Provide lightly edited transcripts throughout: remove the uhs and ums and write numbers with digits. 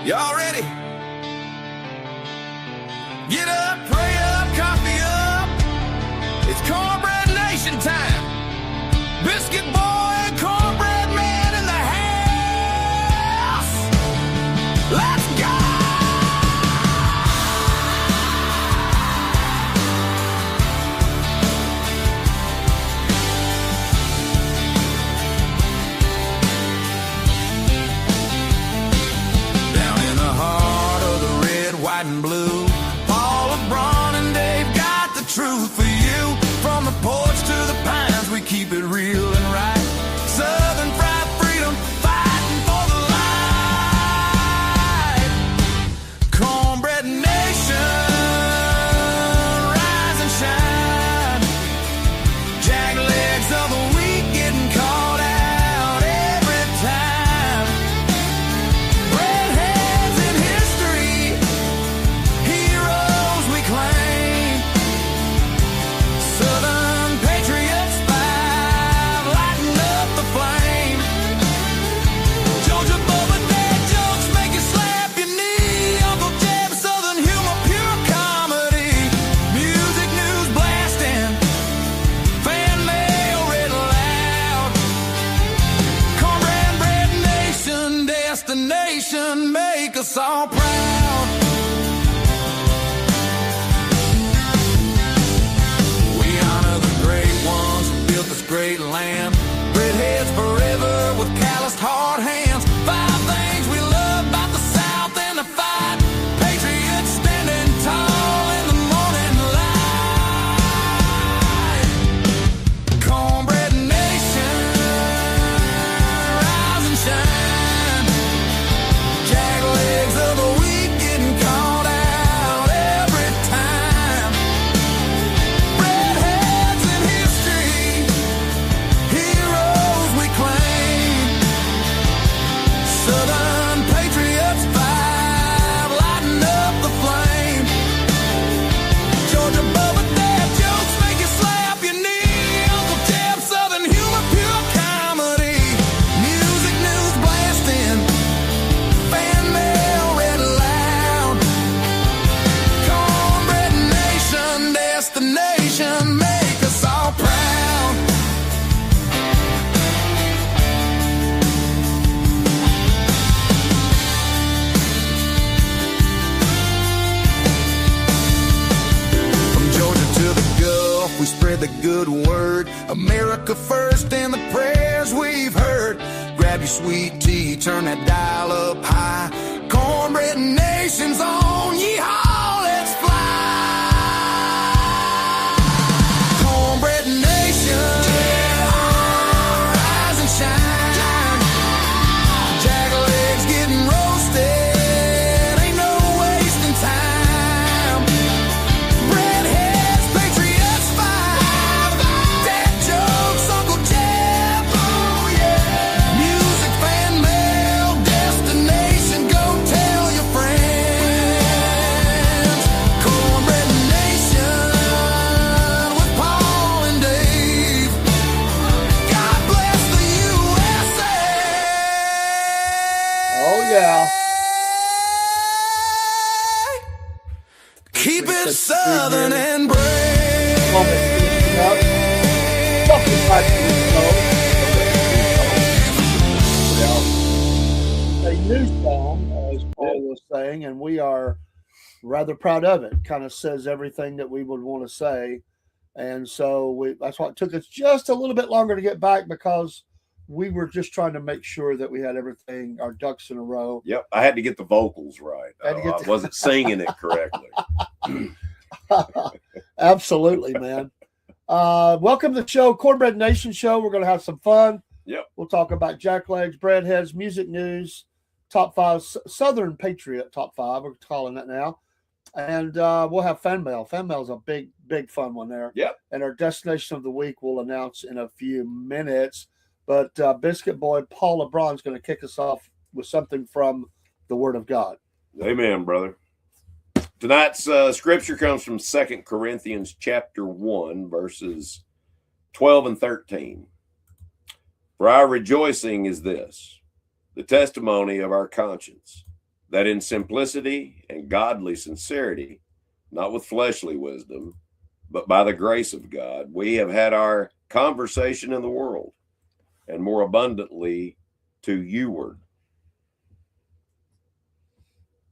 Y'all ready? Get up, pray up, coffee up. It's Cornbread Nation time. Biscuit boy and cornbread man in the house. Let's go! Down in the heart of the red, white, and blue, Paul, LeBron, and Dave got the truth for you. From the porch to the pines, we keep it real and right. Southern fried freedom, fighting for the light. Cornbread Nation, rise and shine. Jacklegs of the week getting called out every time. Redheads in history, heroes we claim. Southern patriots, five, lighting up the flame. Georgia Bubba dad jokes make you slap your knee. Uncle Jeb, Southern humor, pure comedy. Music news blasting, fan mail read aloud. Cornbread Nation, destination, make us all proud. We honor the great ones who built this great land. Redheads forever with calloused hard hands. Five things we love about the South and the fight. Patriots standing tall in the morning light. Cornbread Nation, rise and shine. Jacklegs of the week getting called out every time. Redheads in history, heroes we claim. Southern patriots, five, lighting up the flame. Georgia Bubba dad jokes make you slap your knee. Uncle Jeb, Southern humor, pure comedy. Music news blasting, fan mail read aloud. Cornbread Nation, destination, make us all proud. From Georgia to the Gulf, we spread the good word. America first and the prayers we've heard. Grab your sweet tea, turn that dial up high. Cornbread Nation's on, yeehaw, let's fly. Cornbread Nation, rise and shine. Jacklegs getting roasted, ain't no wasting time. Redheads, patriots, five, dad jokes, Uncle Jeb, oh yeah. Music, fan mail, destination, go tell your friends. Cornbread Nation with Paul and Dave. God bless the USA. Oh, yeah. Keep it southern and brave. Welcome back to the show. A new song, as Paul was saying, and we are rather proud of it. Kind of says everything that we would want to say. And so that's why it took us just a little bit longer to get back, because we were just trying to make sure that we had everything, our ducks in a row. Yep, I had to get the vocals right. Had to get I wasn't singing it correctly. Absolutely, man. Welcome to the show, Cornbread Nation show. We're going to have some fun. Yep. We'll talk about jacklegs, breadheads, music news, top five, Southern Patriot top five. We're calling that now. And we'll have fan mail. Fan mail is a big, big fun one there. Yep. And our destination of the week we'll announce in a few minutes. But Biscuit Boy Paul LeBron is going to kick us off with something from the Word of God. Amen, brother. Tonight's scripture comes from 2 Corinthians chapter 1, verses 12 and 13. For our rejoicing is this, the testimony of our conscience. that in simplicity and godly sincerity, not with fleshly wisdom, but by the grace of God, we have had our conversation in the world, and more abundantly to youward.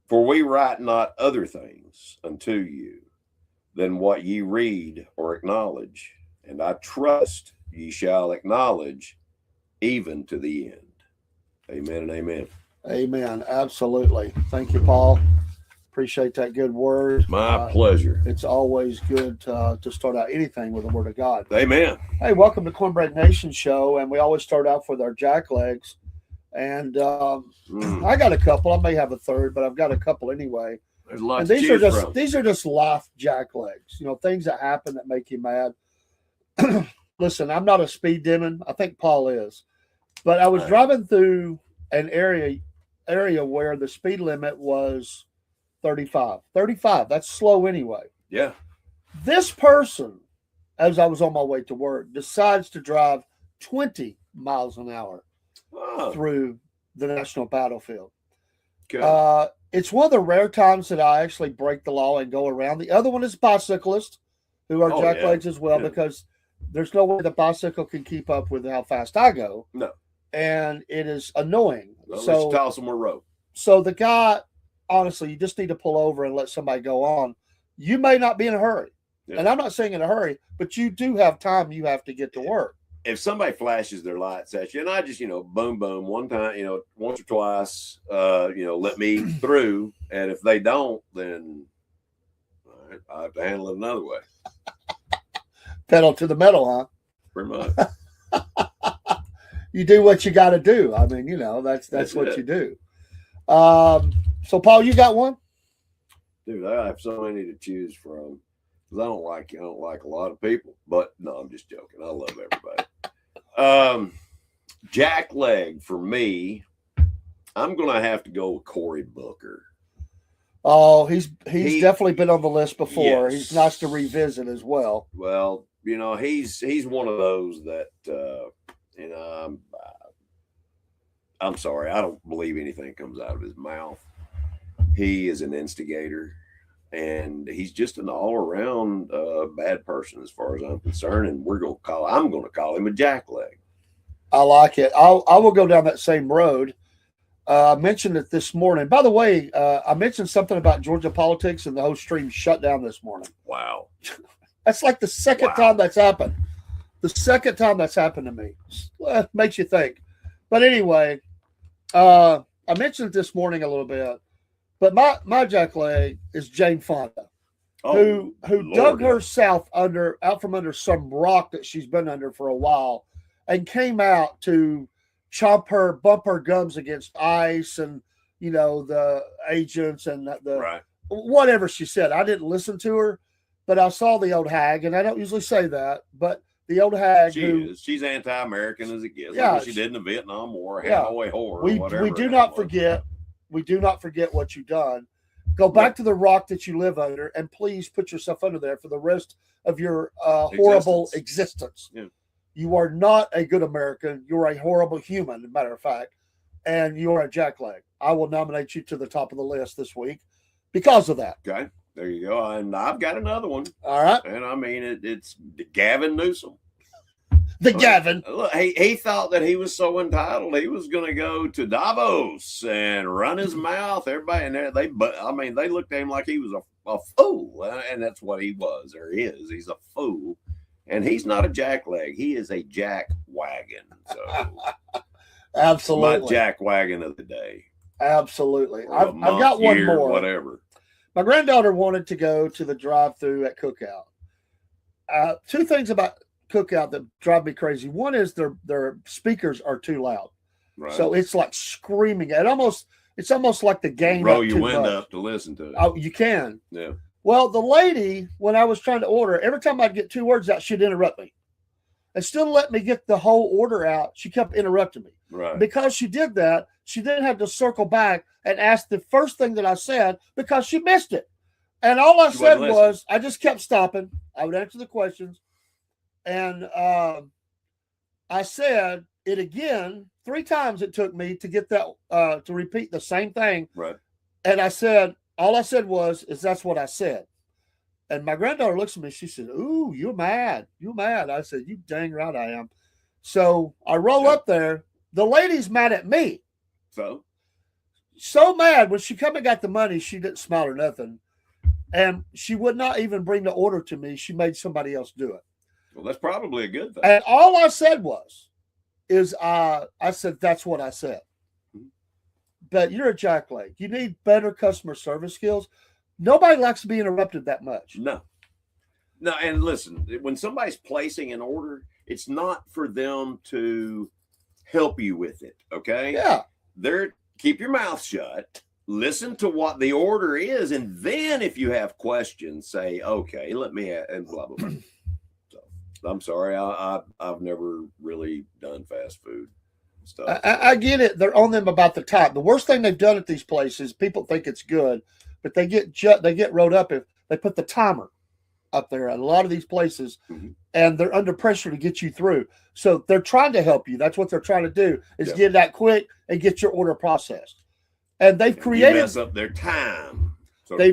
For we write not other things unto you than what ye read or acknowledge, and I trust ye shall acknowledge even to the end. Amen and amen. Amen. Absolutely. Thank you, Paul. Appreciate that good word. My pleasure. It's always good to start out anything with the word of God. Amen. Hey, welcome to Cornbread Nation show. And we always start off with our jack legs. And I got a couple. I may have a third, but I've got a couple anyway. There's lots and to choose from. These are just life jack legs. You know, things that happen that make you mad. Listen, I'm not a speed demon. I think Paul is. But I was driving through an area where the speed limit was 35. 35. That's slow anyway. Yeah. This person, as I was on my way to work, decides to drive 20 miles an hour through the national battlefield. Okay. It's one of the rare times that I actually break the law and go around. The other one is bicyclists who are jacklegs as well, because there's no way the bicycle can keep up with how fast I go. No. And it is annoying. Well, so let's toss some more rope. So the guy, honestly, you just need to pull over and let somebody go on. You may not be in a hurry. Yeah. And I'm not saying in a hurry, but you do have time you have to get to work. If somebody flashes their lights at you, and I just, boom, boom, one time, once or twice, let me through. And if they don't, then I have to handle it another way. Pedal to the metal, huh? Pretty much. You do what you got to do. I mean, that's what you do. So, Paul, you got one? Dude, I have so many to choose from. Because I don't like a lot of people, but no, I'm just joking. I love everybody. Jack leg for me, I'm gonna have to go with Cory Booker. Oh, he's definitely been on the list before. Yes. He's nice to revisit as well. Well, he's one of those that I'm sorry, I don't believe anything comes out of his mouth. He is an instigator. And he's just an all-around bad person as far as I'm concerned. And I'm going to call him a jackleg. I like it. I will go down that same road. I mentioned it this morning. By the way, I mentioned something about Georgia politics, and the whole stream shut down this morning. Wow. That's like the second time that's happened. The second time that's happened to me. It makes you think. But anyway, I mentioned it this morning a little bit. But my jackleg is Jane Fonda, who dug herself out from under some rock that she's been under for a while, and came out to bump her gums against ICE and the agents and the whatever she said. I didn't listen to her, but I saw the old hag, and I don't usually say that, but the old hag. She's anti-American as it gets. Yeah, like she did in the Vietnam War, Hanoi Horror, or whatever. We do not forget. We do not forget what you've done. Go back to the rock that you live under, and please put yourself under there for the rest of your horrible existence. Yeah. You are not a good American. You're a horrible human, as a matter of fact, and you're a jackleg. I will nominate you to the top of the list this week because of that. Okay, there you go. And I've got another one. All right. And I mean, it's Gavin Newsom. Gavin. Look, he thought that he was so entitled. He was going to go to Davos and run his mouth. Everybody in there, they looked at him like he was a fool, and that's what he was or is. He's a fool, and he's not a jackleg. He is a jack wagon. So, absolutely, my jack wagon of the day. Absolutely, I've got one more. Whatever. My granddaughter wanted to go to the drive-through at Cookout. Two things about Cookout that drive me crazy. One is their speakers are too loud, so it's like screaming. It's almost like the game. Roll your window up to listen to it. Oh, you can. Yeah. Well, the lady, when I was trying to order, every time I'd get two words out, she'd interrupt me. Instead of letting me get the whole order out, she kept interrupting me. Right. Because she did that, she then had to circle back and ask the first thing that I said because she missed it. And all I said was, I just kept stopping. I would answer the questions. And I said it again 3 times. It took me to get that to repeat the same thing. Right. And I said, all I said was, is that's what I said. And my granddaughter looks at me. She said, "Ooh, you're mad. You're mad." I said, "You dang right I am." So I roll up there. The lady's mad at me. So mad. When she come and got the money, she didn't smile or nothing. And she would not even bring the order to me. She made somebody else do it. Well, that's probably a good thing. And all I said I said, that's what I said. But you're a jackleg. You need better customer service skills. Nobody likes to be interrupted that much. No, and listen, when somebody's placing an order, it's not for them to help you with it, okay? Yeah. Keep your mouth shut, listen to what the order is, and then if you have questions, say, okay, let me and blah, blah, blah. So, I'm sorry, I've never really done fast food stuff. I get it. They're on them about the time. The worst thing they've done at these places, people think it's good, but they get rode up if they put the timer up there at a lot of these places, and they're under pressure to get you through. So they're trying to help you. That's what they're trying to do, is get that quick and get your order processed. And they've created mess up their time. They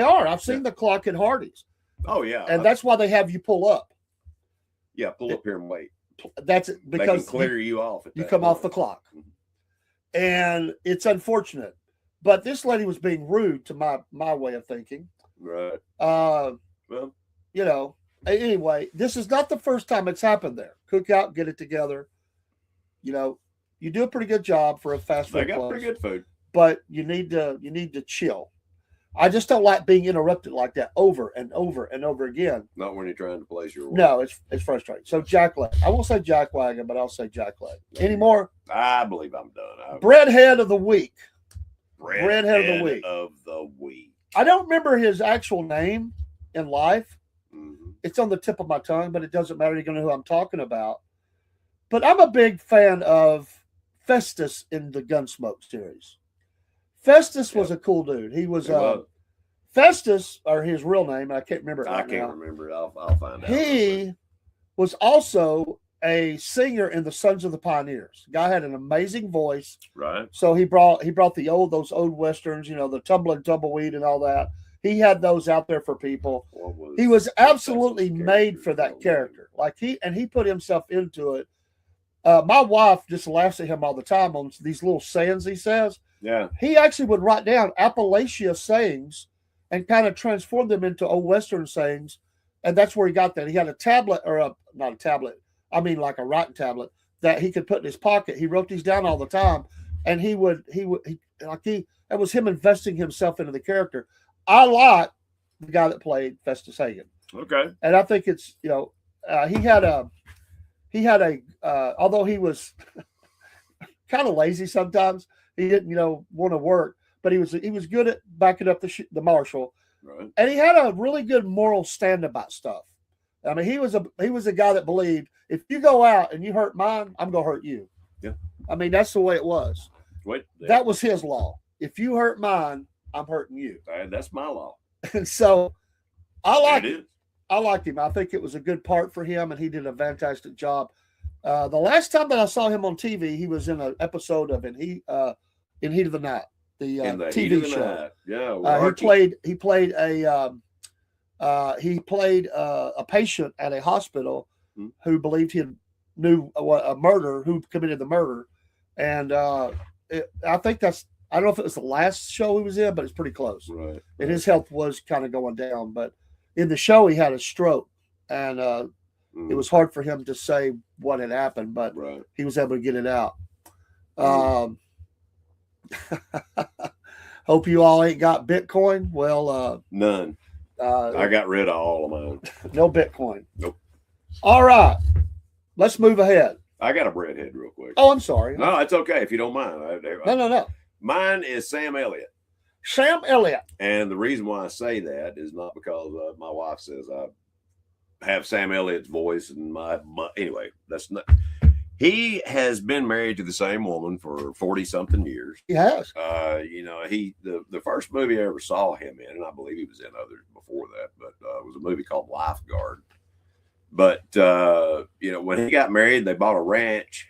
are. I've seen the clock at Hardee's. Oh yeah, and that's why they have you pull up. Yeah, pull up here and wait. That's because they can clear you off. You come off the clock, and it's unfortunate. But this lady was being rude to my way of thinking. Right. Well, you know. Anyway, this is not the first time it's happened there. Cook out, get it together. You know, you do a pretty good job for a fast food. They got pretty good food, but you need to chill. I just don't like being interrupted like that over and over and over again. Not when you're trying to place your order. No, it's frustrating. So jackleg. I won't say jackwagon, but I'll say jackleg. Any more? I believe I'm done. Breadhead of the week. Breadhead of the week. I don't remember his actual name in life. It's on the tip of my tongue, but it doesn't matter. You're going to know who I'm talking about. But I'm a big fan of Festus in the Gunsmoke series. Festus was a cool dude. He was Festus, or his real name. I can't remember it right now. I can't remember it. I'll find out. He was also a singer in the Sons of the Pioneers. Guy had an amazing voice. Right. So he brought those old westerns, you know, the Tumbling Tumbleweed and all that. He had those out there for people. He was absolutely made for that character. Like he put himself into it. My wife just laughs at him all the time on these little sayings he says. Yeah. He actually would write down Appalachia sayings and kind of transform them into old Western sayings. And that's where he got that. He had a tablet, or not a tablet, I mean like a writing tablet that he could put in his pocket. He wrote these down all the time. And it was him investing himself into the character. I like the guy that played Festus Hagen. Okay. And I think it's, you know, he had a although he was kind of lazy sometimes, he didn't, you know, want to work, but he was good at backing up the marshal. Right. And he had a really good moral stand about stuff. I mean, he was a guy that believed if you go out and you hurt mine, I'm going to hurt you. Yeah. I mean, that's the way it was. That was his law. If you hurt mine, I'm hurting you. That's my law. And so I liked him. I think it was a good part for him, and he did a fantastic job. The last time that I saw him on TV, he was in an episode of In Heat of the Night, the TV show. Night. Yeah, he played a patient at a hospital who believed he knew a murderer who committed the murder, and I think I don't know if it was the last show he was in, but it's pretty close. Right. And his health was kind of going down. But in the show, he had a stroke, and it was hard for him to say what had happened, but he was able to get it out. Hope you all ain't got Bitcoin. Well, none. I got rid of all of mine. No Bitcoin. Nope. All right. Let's move ahead. I got a breadhead real quick. Oh, I'm sorry. No, it's okay if you don't mind. No. Mine is Sam Elliott. Sam Elliott. And the reason why I say that is not because my wife says I have Sam Elliott's voice and anyway, that's not. He has been married to the same woman for 40-something years. He has. You know, the first movie I ever saw him in, and I believe he was in others before that, but it was a movie called Lifeguard. But you know, when he got married, they bought a ranch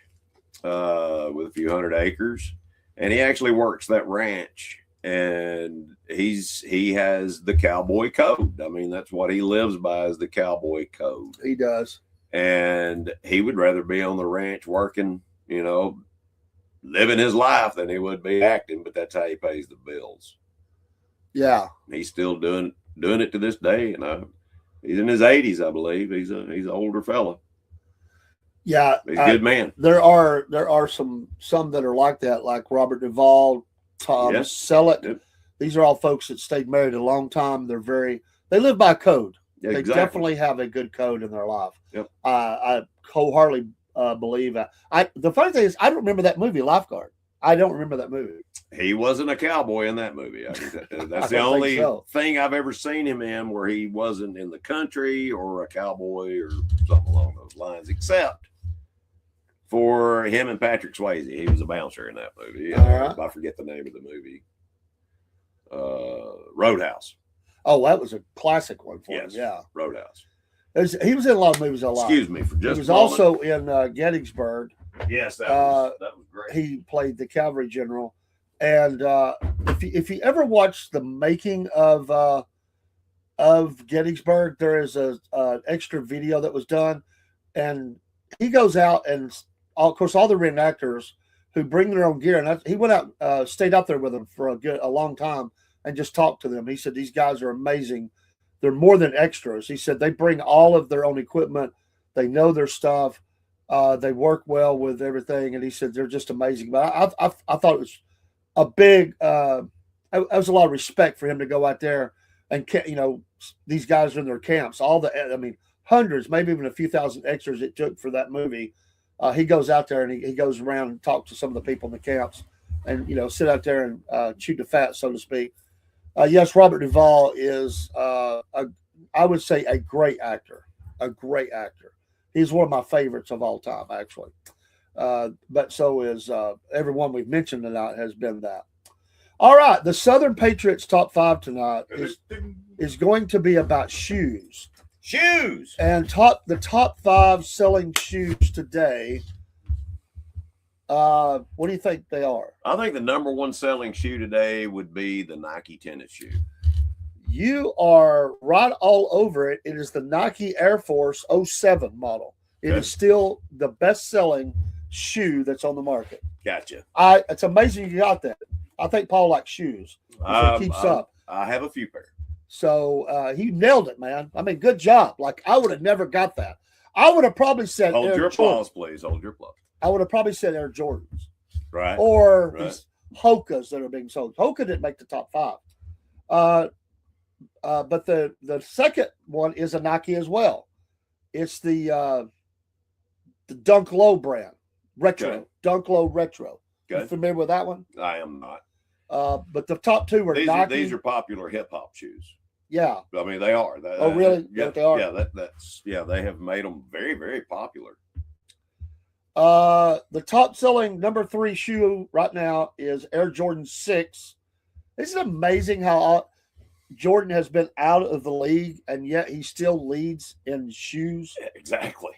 with a few hundred acres, and he actually works that ranch and he has the cowboy code. I mean, that's what he lives by, is the cowboy code. He does. And he would rather be on the ranch working, living his life than he would be acting, but that's how he pays the bills. Yeah. He's still doing it to this day. He's in his 80s, I believe. He's an older fella. Yeah. He's a good man. There are some that are like that, like Robert Duvall, Tom Selleck. Yep. These are all folks that stayed married a long time. They live by code. Yeah, they definitely have a good code in their life. Yep. I wholeheartedly believe that. The funny thing is, I don't remember that movie, Lifeguard. I don't remember that movie. He wasn't a cowboy in that movie. That's the only thing I've ever seen him in where he wasn't in the country or a cowboy or something along those lines, except for him and Patrick Swayze. He was a bouncer in that movie. Right. I forget the name of the movie. Roadhouse. Oh, that was a classic one for him. Yes, Yeah. Roadhouse. He was in a lot of movies a lot. Excuse me for just. He was also in Gettysburg. Yes, that was great. He played the cavalry general, and if you ever watch the making of Gettysburg, there is an extra video that was done, and he goes out and of course all the reenactors who bring their own gear, and he went out, stayed out there with them for a long time, and just talked to them. He said these guys are amazing. They're more than extras. He said they bring all of their own equipment. They know their stuff. They work well with everything, and he said they're just amazing. But I thought it was a big. It was a lot of respect for him to go out there, and these guys are in their camps. Hundreds, maybe even a few thousand extras it took for that movie. He goes out there and he goes around and talks to some of the people in the camps, and sit out there and chew the fat, so to speak. Yes, Robert Duvall is, I would say, a great actor. A great actor. He's one of my favorites of all time, actually. But so is everyone we've mentioned tonight has been that. All right, the Southern Patriots top 5 tonight is going to be about shoes. Shoes. And the top 5 selling shoes today. What do you think they are? I think the number 1 selling shoe today would be the Nike tennis shoe. You are right all over it. It is the Nike Air Force 07 model. It is still the best-selling shoe that's on the market. Gotcha. It's amazing you got that. I think Paul likes shoes. He keeps up. I have a few pair. So he nailed it, man. I mean, good job. Like, I would have never got that. I would have probably said Hold your applause, please. Hold your applause. I would have probably said Air Jordans. Right. Or these Hokas that are being sold. Hoka didn't make the top 5. But the second one is a Nike as well. It's the Dunk Low brand. Retro. Okay. Dunk Low Retro. Okay. You familiar with that one? I am not. But the top 2 are Nike. These are popular hip-hop shoes. Yeah. I mean, they are. Oh, really? Yeah, they are? Yeah, they have made them very, very popular. The top selling number 3 shoe right now is Air Jordan 6. Isn't it amazing how Jordan has been out of the league and yet he still leads in shoes? Exactly.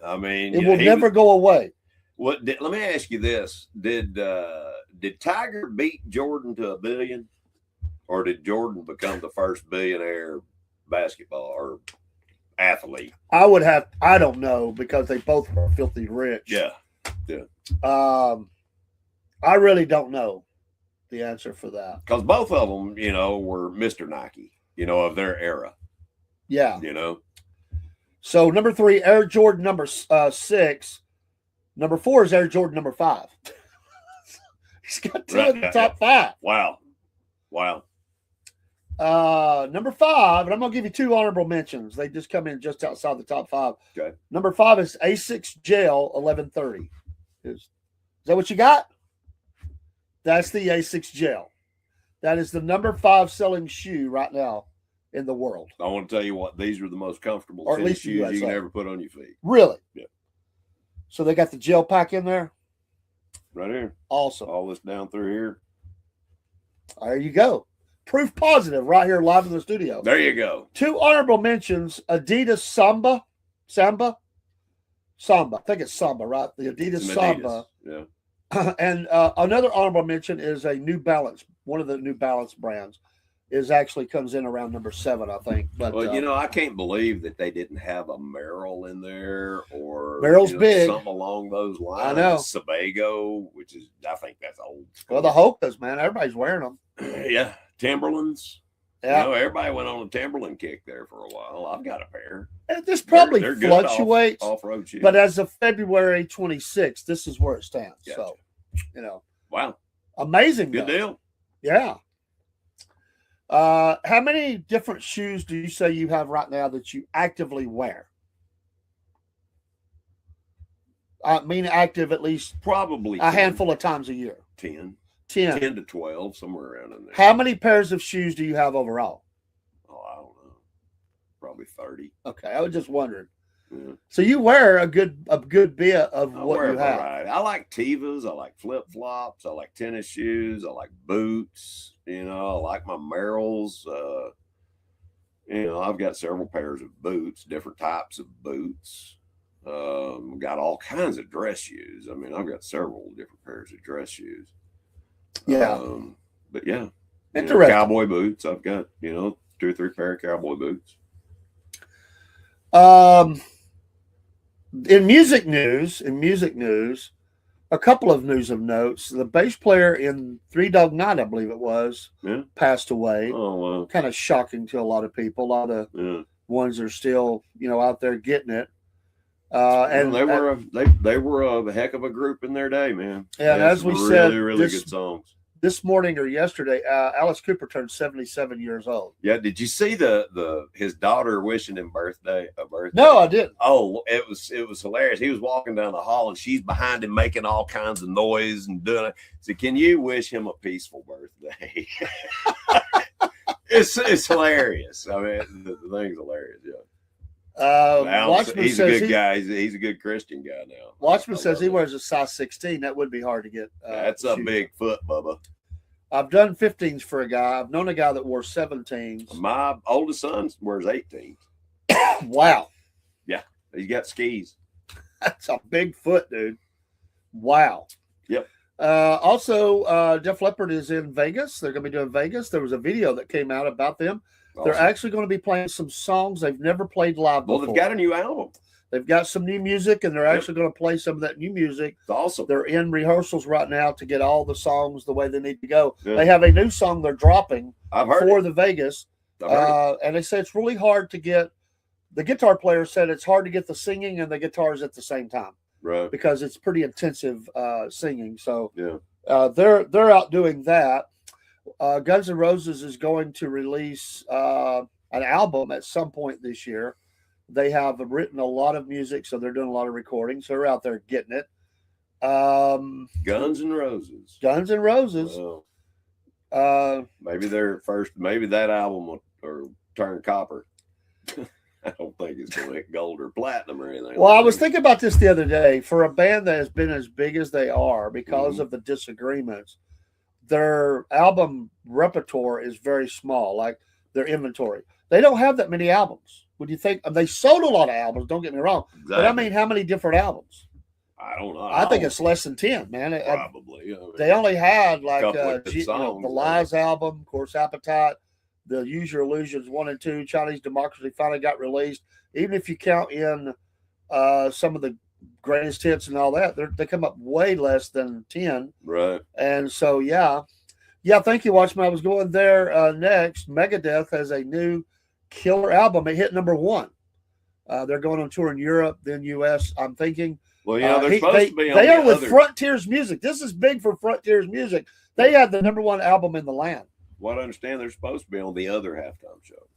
I mean, it will never go away. Let me ask you this: Did Tiger beat Jordan to $1 billion, or did Jordan become the first billionaire basketball or athlete? I don't know, because they both are filthy rich. Yeah. I really don't know the answer for that, because both of them, were Mr. Nike, of their era. Yeah. So number 3, Air Jordan number 6. Number 4 is Air Jordan number 5. He's got 2 in the top 5. Wow. Number 5, and I'm going to give you 2 honorable mentions. They just come in just outside the top 5. Okay. Number 5 is Asics Gel 1130. Is that what you got? That's the Asics Gel. That is the number 5 selling shoe right now in the world. I want to tell you what, these are the most comfortable or at least shoes you can ever put on your feet. Really? Yeah. So they got the gel pack in there? Right here. Awesome. All this down through here. There you go. Proof positive right here live in the studio. There you go. 2 honorable mentions, Adidas Samba. I think it's Samba, right? The Adidas Samba. Yeah. And another honorable mention is a New Balance one of the New Balance brands, is actually comes in around number 7, I think. But Well, I can't believe that they didn't have a Merrill in there or Merrill's big. something along those lines. I know. Sebago, which is I think that's old school. Well, the Hokas, man, everybody's wearing them. Yeah, Timberlands. Yeah, Everybody went on a Timberland kick there for a while. I've got a pair. and this probably They're good fluctuates, off-road shoes. but as of February 26th, this is where it stands. Gotcha. So, Wow, amazing. good deal. Yeah. How many different shoes do you say you have right now that you actively wear? I mean, active at least Probably a handful of times a year. 10 10. to 12, somewhere around in there. How many pairs of shoes do you have overall? Oh, I don't know. Probably 30. Okay, I was just wondering. Yeah. So you wear a good bit of I what wear you a have. variety. I like Tevas. I like flip flops. I like tennis shoes. I like boots. I like my Merrills. I've got several pairs of boots, different types of boots. Got all kinds of dress shoes. I mean, I've got several different pairs of dress shoes. Yeah. But yeah, Interesting. cowboy boots. I've got 2 or 3 pair of cowboy boots. In music news, a couple of news of notes. The bass player in Three Dog Night, I believe it was, passed away. Oh, wow. Kind of shocking to a lot of people. A lot of ones are still, out there getting it. And they were a heck of a group in their day, man. And as we said, really good songs. This morning or yesterday, Alice Cooper turned 77 years old. Yeah, did you see his daughter wishing him a birthday? No, I didn't. Oh, it was hilarious. He was walking down the hall and she's behind him making all kinds of noise and doing it. So, can you wish him a peaceful birthday? It's hilarious. I mean, the thing's hilarious. Yeah. Watchman he's a says good guy. He's a good Christian guy now. Watchman says he wears a size 16. That would be hard to get. That's a big foot, Bubba. I've done 15s for a guy. I've known a guy that wore 17s. My oldest son wears 18s. Wow. Yeah, he's got skis. That's a big foot, dude. Wow. Yep. Also, Def Leppard is in Vegas. They're going to be doing Vegas. There was a video that came out about them. Awesome. They're actually going to be playing some songs they've never played live before. Well, they've got a new album. They've got some new music, and they're actually going to play some of that new music. It's awesome. They're in rehearsals right now to get all the songs the way they need to go. Yeah. They have a new song they're dropping for the Vegas. And they say it's really hard to get. The guitar player said it's hard to get the singing and the guitars at the same time. Right. Because it's pretty intensive singing. So they're out doing that. Guns N' Roses is going to release an album at some point this year. They have written a lot of music, so they're doing a lot of recording. So they're out there getting it. Guns N' Roses. Guns N' Roses. Well, maybe that album will turn copper. I don't think it's going to hit gold or platinum or anything. Well, I was thinking about this the other day. For a band that has been as big as they are because of the disagreements, their album repertoire is very small, like their inventory. They don't have that many albums. Would you think? They sold a lot of albums, don't get me wrong. Exactly. But I mean, how many different albums? I don't know. I think it's less than 10, man. Probably. They only had like songs, the Lies album, of course, Appetite, the Use Your Illusions 1 and 2, Chinese Democracy finally got released. Even if you count in some of the greatest hits and all that, they come up way less than 10. Right. And so, yeah, thank you, Watchman. I was going there next. Megadeth has a new killer album. It hit number 1. They're going on tour in Europe, then U.S., I'm thinking. Well, they're supposed to be on They are with Frontiers Music. This is big for Frontiers Music. They had the number 1 album in the land. What I understand, they're supposed to be on the other halftime show.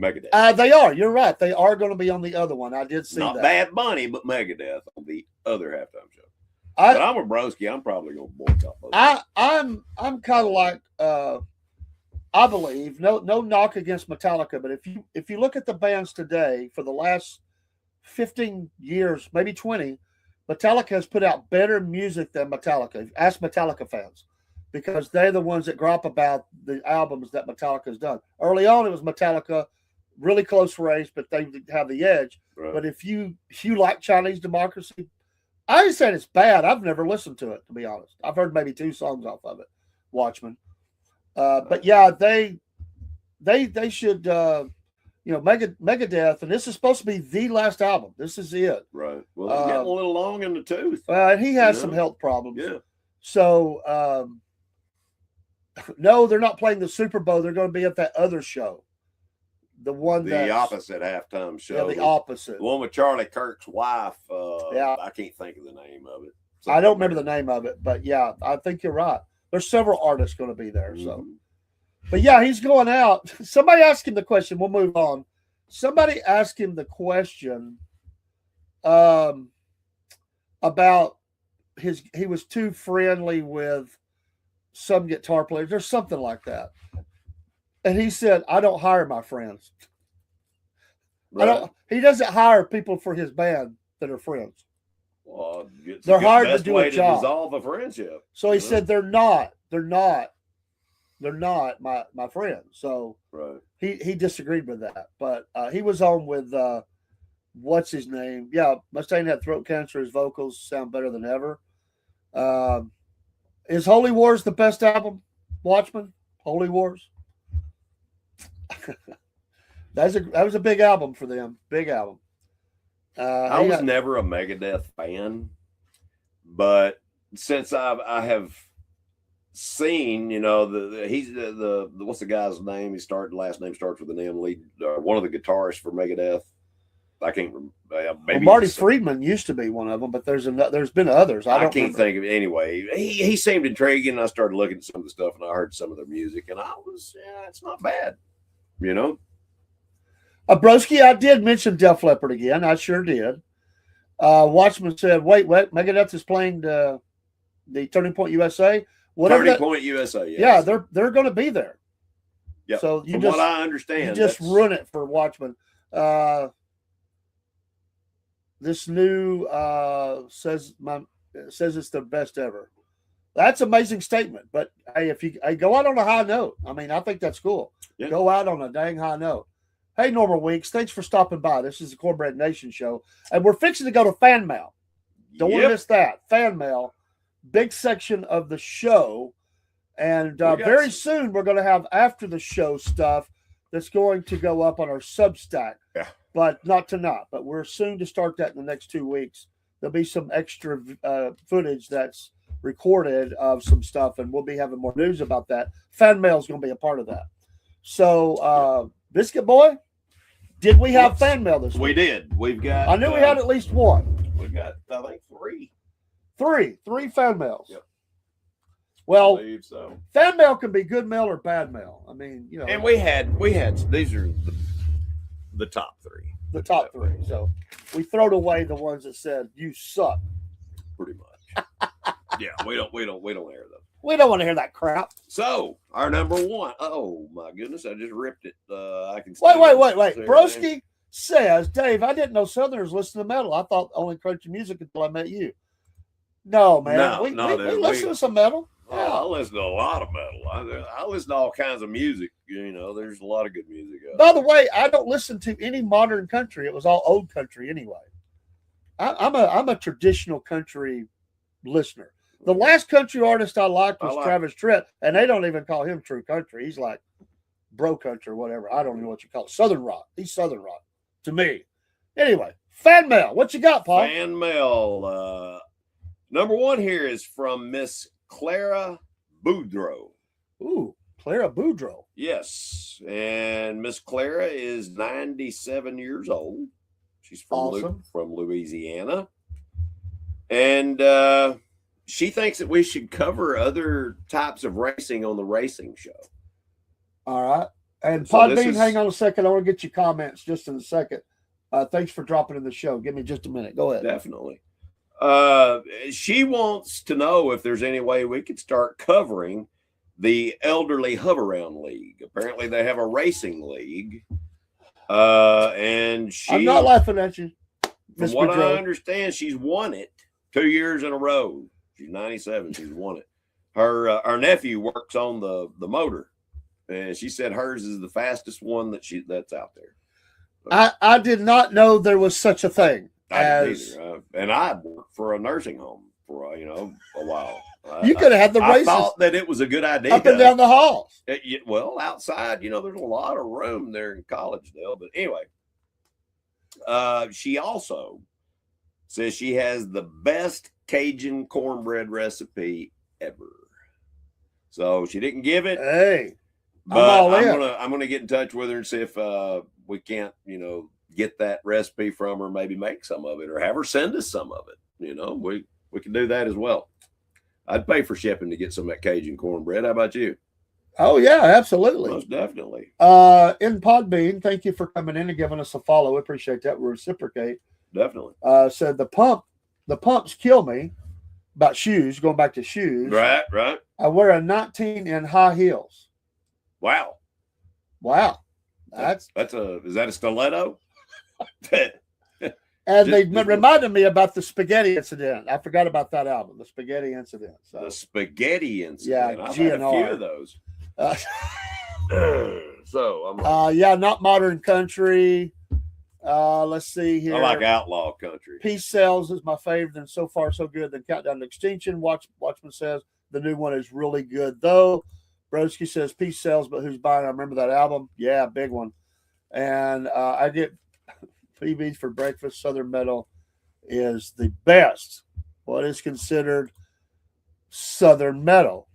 Megadeth. They are. You're right. They are going to be on the other one. I did see Not that. Bad Bunny, but Megadeth on the other halftime show. But I'm a broski. I'm probably going to boycott both. I'm kind of like I believe no knock against Metallica, but if you look at the bands today for the last 15 years, maybe 20, Metallica has put out better music than Metallica. Ask Metallica fans. Because they're the ones that gripe about the albums that Metallica's done. Early on, it was Metallica, really close race, but they have the edge. Right. But if you like Chinese Democracy, I ain't said it's bad. I've never listened to it, to be honest. I've heard maybe 2 songs off of it, Watchmen. But yeah, they should. Megadeth, and this is supposed to be the last album. This is it. Right. Well, they're getting a little long in the tooth. And he has some health problems. Yeah. So, no, they're not playing the Super Bowl. They're going to be at that other show. The opposite halftime show. Yeah, the opposite. The one with Charlie Kirk's wife. Yeah. I can't think of the name of it. I don't remember the name of it, but yeah, I think you're right. There's several artists going to be there. So, but yeah, he's going out. Somebody asked him the question. We'll move on. Somebody asked him the question about he was too friendly with some guitar players or something like that. And he said, I don't hire my friends. Right. He doesn't hire people for his band that are friends. Well, they're hired to do a job. To dissolve a friendship. So he said they're not my friends. So right. He disagreed with that. But he was on with what's his name? Yeah, Mustaine had throat cancer. His vocals sound better than ever. Is Holy Wars the best album? Watchmen? Holy Wars? That was a big album for them. Big album. I was never a Megadeth fan, but since I have seen, he's the what's the guy's name? Last name starts with an M. Lead one of the guitarists for Megadeth. I can't remember. Maybe Marty Friedman used to be one of them, but there's been others. I can't think of it. Anyway, he seemed intriguing. I started looking at some of the stuff, and I heard some of their music, and it's not bad, Broski, I did mention Def Leppard again. I sure did. Watchman said, wait, Megadeth is playing the Turning Point USA. Turning Point USA, yes. Yeah, they're going to be there. Yeah. So From what I understand, you just run it for Watchman. This new says it's the best ever. That's an amazing statement. But hey, if you go out on a high note, I think that's cool. Yeah. Go out on a dang high note. Hey, Normal Weeks, thanks for stopping by. This is the Cornbread Nation show, and we're fixing to go to fan mail. Don't want to miss that. Fan mail, big section of the show, and very soon we're going to have after the show stuff that's going to go up on our Substack. Yeah. But not tonight. But we're soon to start that in the next 2 weeks. There'll be some extra footage that's recorded of some stuff, and we'll be having more news about that. Fan mail is going to be a part of that. So, Biscuit Boy, did we have fan mail this week? We did. We've got. I knew we had at least one. We've got, I think, three. Three fan mails. Yep. Well, I believe so. Fan mail can be good mail or bad mail. And we had these are the top three. The top three. So we throwed away the ones that said you suck. Pretty much. Yeah, we don't air them. We don't want to hear that crap. So our number one. Oh my goodness, I just ripped it. I can wait. Broski says, Dave, I didn't know Southerners listen to metal. I thought only country music until I met you. No, man. We listen to some metal. Oh, I listen to a lot of metal. I listen to all kinds of music. There's a lot of good music out By the way, I don't listen to any modern country. It was all old country anyway. I'm a traditional country listener. The last country artist I liked was Travis Tritt, and they don't even call him true country. He's like bro country or whatever. I don't know what you call it. Southern rock. He's Southern rock to me. Anyway, fan mail. What you got, Paul? Fan mail. Number one here is from Miss Clara Boudreau. Ooh, Clara Boudreau. Yes. And Miss Clara is 97 years old. She's from Louisiana. And she thinks that we should cover other types of racing on the racing show. All right. And Podbean, hang on a second. I want to get your comments just in a second. Thanks for dropping in the show. Give me just a minute. Go ahead. Definitely. She wants to know if there's any way we could start covering the Elderly Hover-Round League. Apparently they have a racing league. And I'm not laughing at you. From what I understand, she's won it 2 years in a row. She's 97. She's won it. Her nephew works on the motor, and she said hers is the fastest one that's out there. I did not know there was such a thing. I didn't either. And I worked for a nursing home for a while. You could have had the I races thought that it was a good idea. up and down the halls. Well, outside, there's a lot of room there in Collegedale. But anyway, she also says she has the best Cajun cornbread recipe ever. So she didn't give it. Hey, but I'm gonna get in touch with her and see if we can't, get that recipe from her, maybe make some of it, or have her send us some of it. We can do that as well. I'd pay for shipping to get some of that Cajun cornbread. How about you? Oh yeah, absolutely. Most definitely. In Podbean, thank you for coming in and giving us a follow. We appreciate that. We reciprocate. Definitely. Said the pumps kill me. About shoes, going back to shoes. Right. I wear a 19 in high heels. Wow. Is that a stiletto? And they reminded me about the spaghetti incident. I forgot about that album, the spaghetti incident. So. The spaghetti incident. Yeah, I've had a few of those. Not modern country. Let's see here. I like outlaw country. Peace Sells is my favorite, and so far so good. Then Countdown to Extinction. Watchman says the new one is really good though. Broski says Peace Sells, but who's buying? I remember that album. Yeah, big one. And I get PBs for breakfast. Southern Metal is the best. What is considered Southern Metal?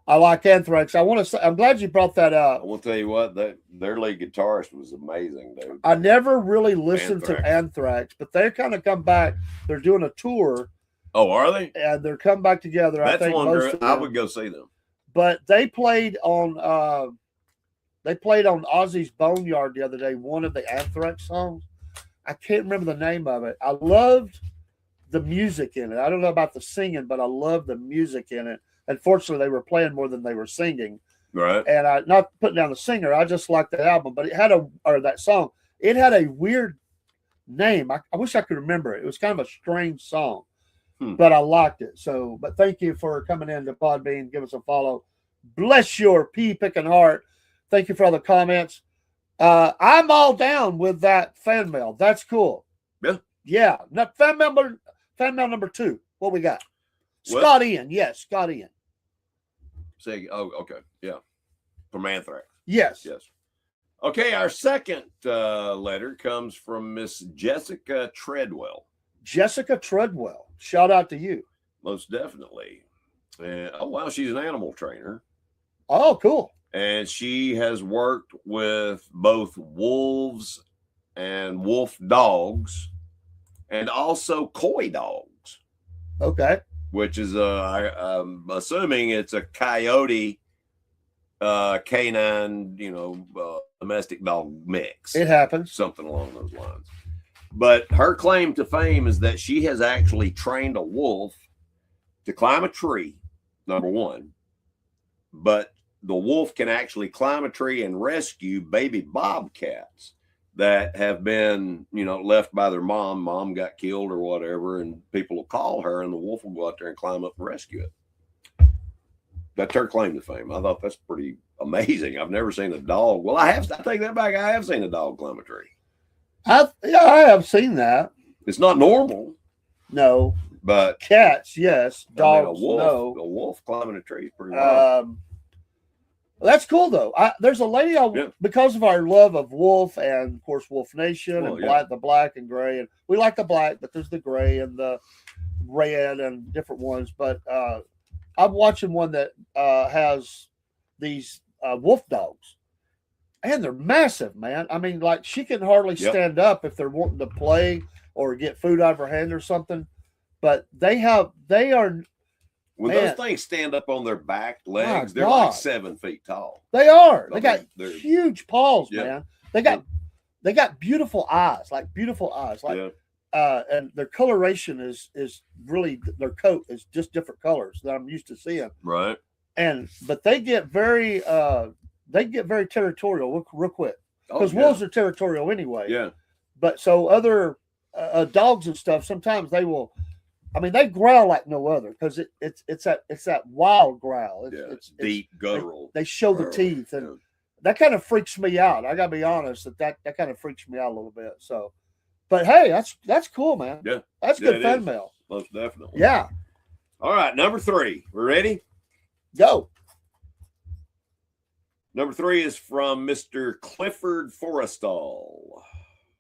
I like Anthrax. I'm glad you brought that up. I will tell you what, their lead guitarist was amazing, dude. I never really listened to Anthrax, but they kind of come back. They're doing a tour. Oh, are they? And they're come back together. That's I think one I would go see them. But they played on Ozzy's Boneyard the other day, one of the Anthrax songs. I can't remember the name of it. I loved the music in it. I don't know about the singing, but I loved the music in it. Unfortunately, they were playing more than they were singing. Right. And I not putting down the singer, I just liked the album, but it had that song. It had a weird name. I wish I could remember it. It was kind of a strange song, but I liked it. So, but thank you for coming in to Podbean. Give us a follow. Bless your pea picking heart. Thank you for all the comments. I'm all down with that fan mail. That's cool. Yeah. Yeah. Now, fan mail number 2. What we got? Scott Ian. Yes, Scott Ian. Okay. Yeah. From Anthrax. Yes. Okay, our second letter comes from Miss Jessica Treadwell. Jessica Treadwell. Shout out to you. Most definitely. She's an animal trainer. Oh, cool. And she has worked with both wolves and wolf dogs and also coy dogs. Okay. Which is, I'm assuming it's a coyote, canine, domestic dog mix. It happens. Something along those lines. But her claim to fame is that she has actually trained a wolf to climb a tree, number one. But the wolf can actually climb a tree and rescue baby bobcats that have been, left by their mom. Mom got killed or whatever, and people will call her, and the wolf will go out there and climb up and rescue it. That's her claim to fame. I thought that's pretty amazing. I've never seen a dog. Well, I take that back. I have seen a dog climb a tree. I have seen that. It's not normal. No. But cats, yes. Dogs, no. A wolf climbing a tree is pretty wild. That's cool though. There's a lady because of our love of wolf and of course Wolf Nation the black and gray, and we like the black, but there's the gray and the red and different ones. But I'm watching one that has these wolf dogs, and they're massive, man. I mean, like she can hardly stand up if they're wanting to play or get food out of her hand or something. But they are. When those things stand up on their back legs, they're like 7 feet tall. They are. They got huge paws, man. They got beautiful eyes, like, and their coloration is really, their coat is just different colors that I'm used to seeing. Right. But they get very territorial real quick because wolves are territorial anyway. Yeah. But so other dogs and stuff, sometimes they will. I mean, they growl like no other because it's that wild growl. It's deep guttural. They show the teeth, and that kind of freaks me out. I gotta be honest that kind of freaks me out a little bit. So, but hey, that's cool, man. Yeah, that's good fan mail. Most definitely. Yeah. All right, number 3. We ready? Go. Number 3 is from Mr. Clifford Forrestal.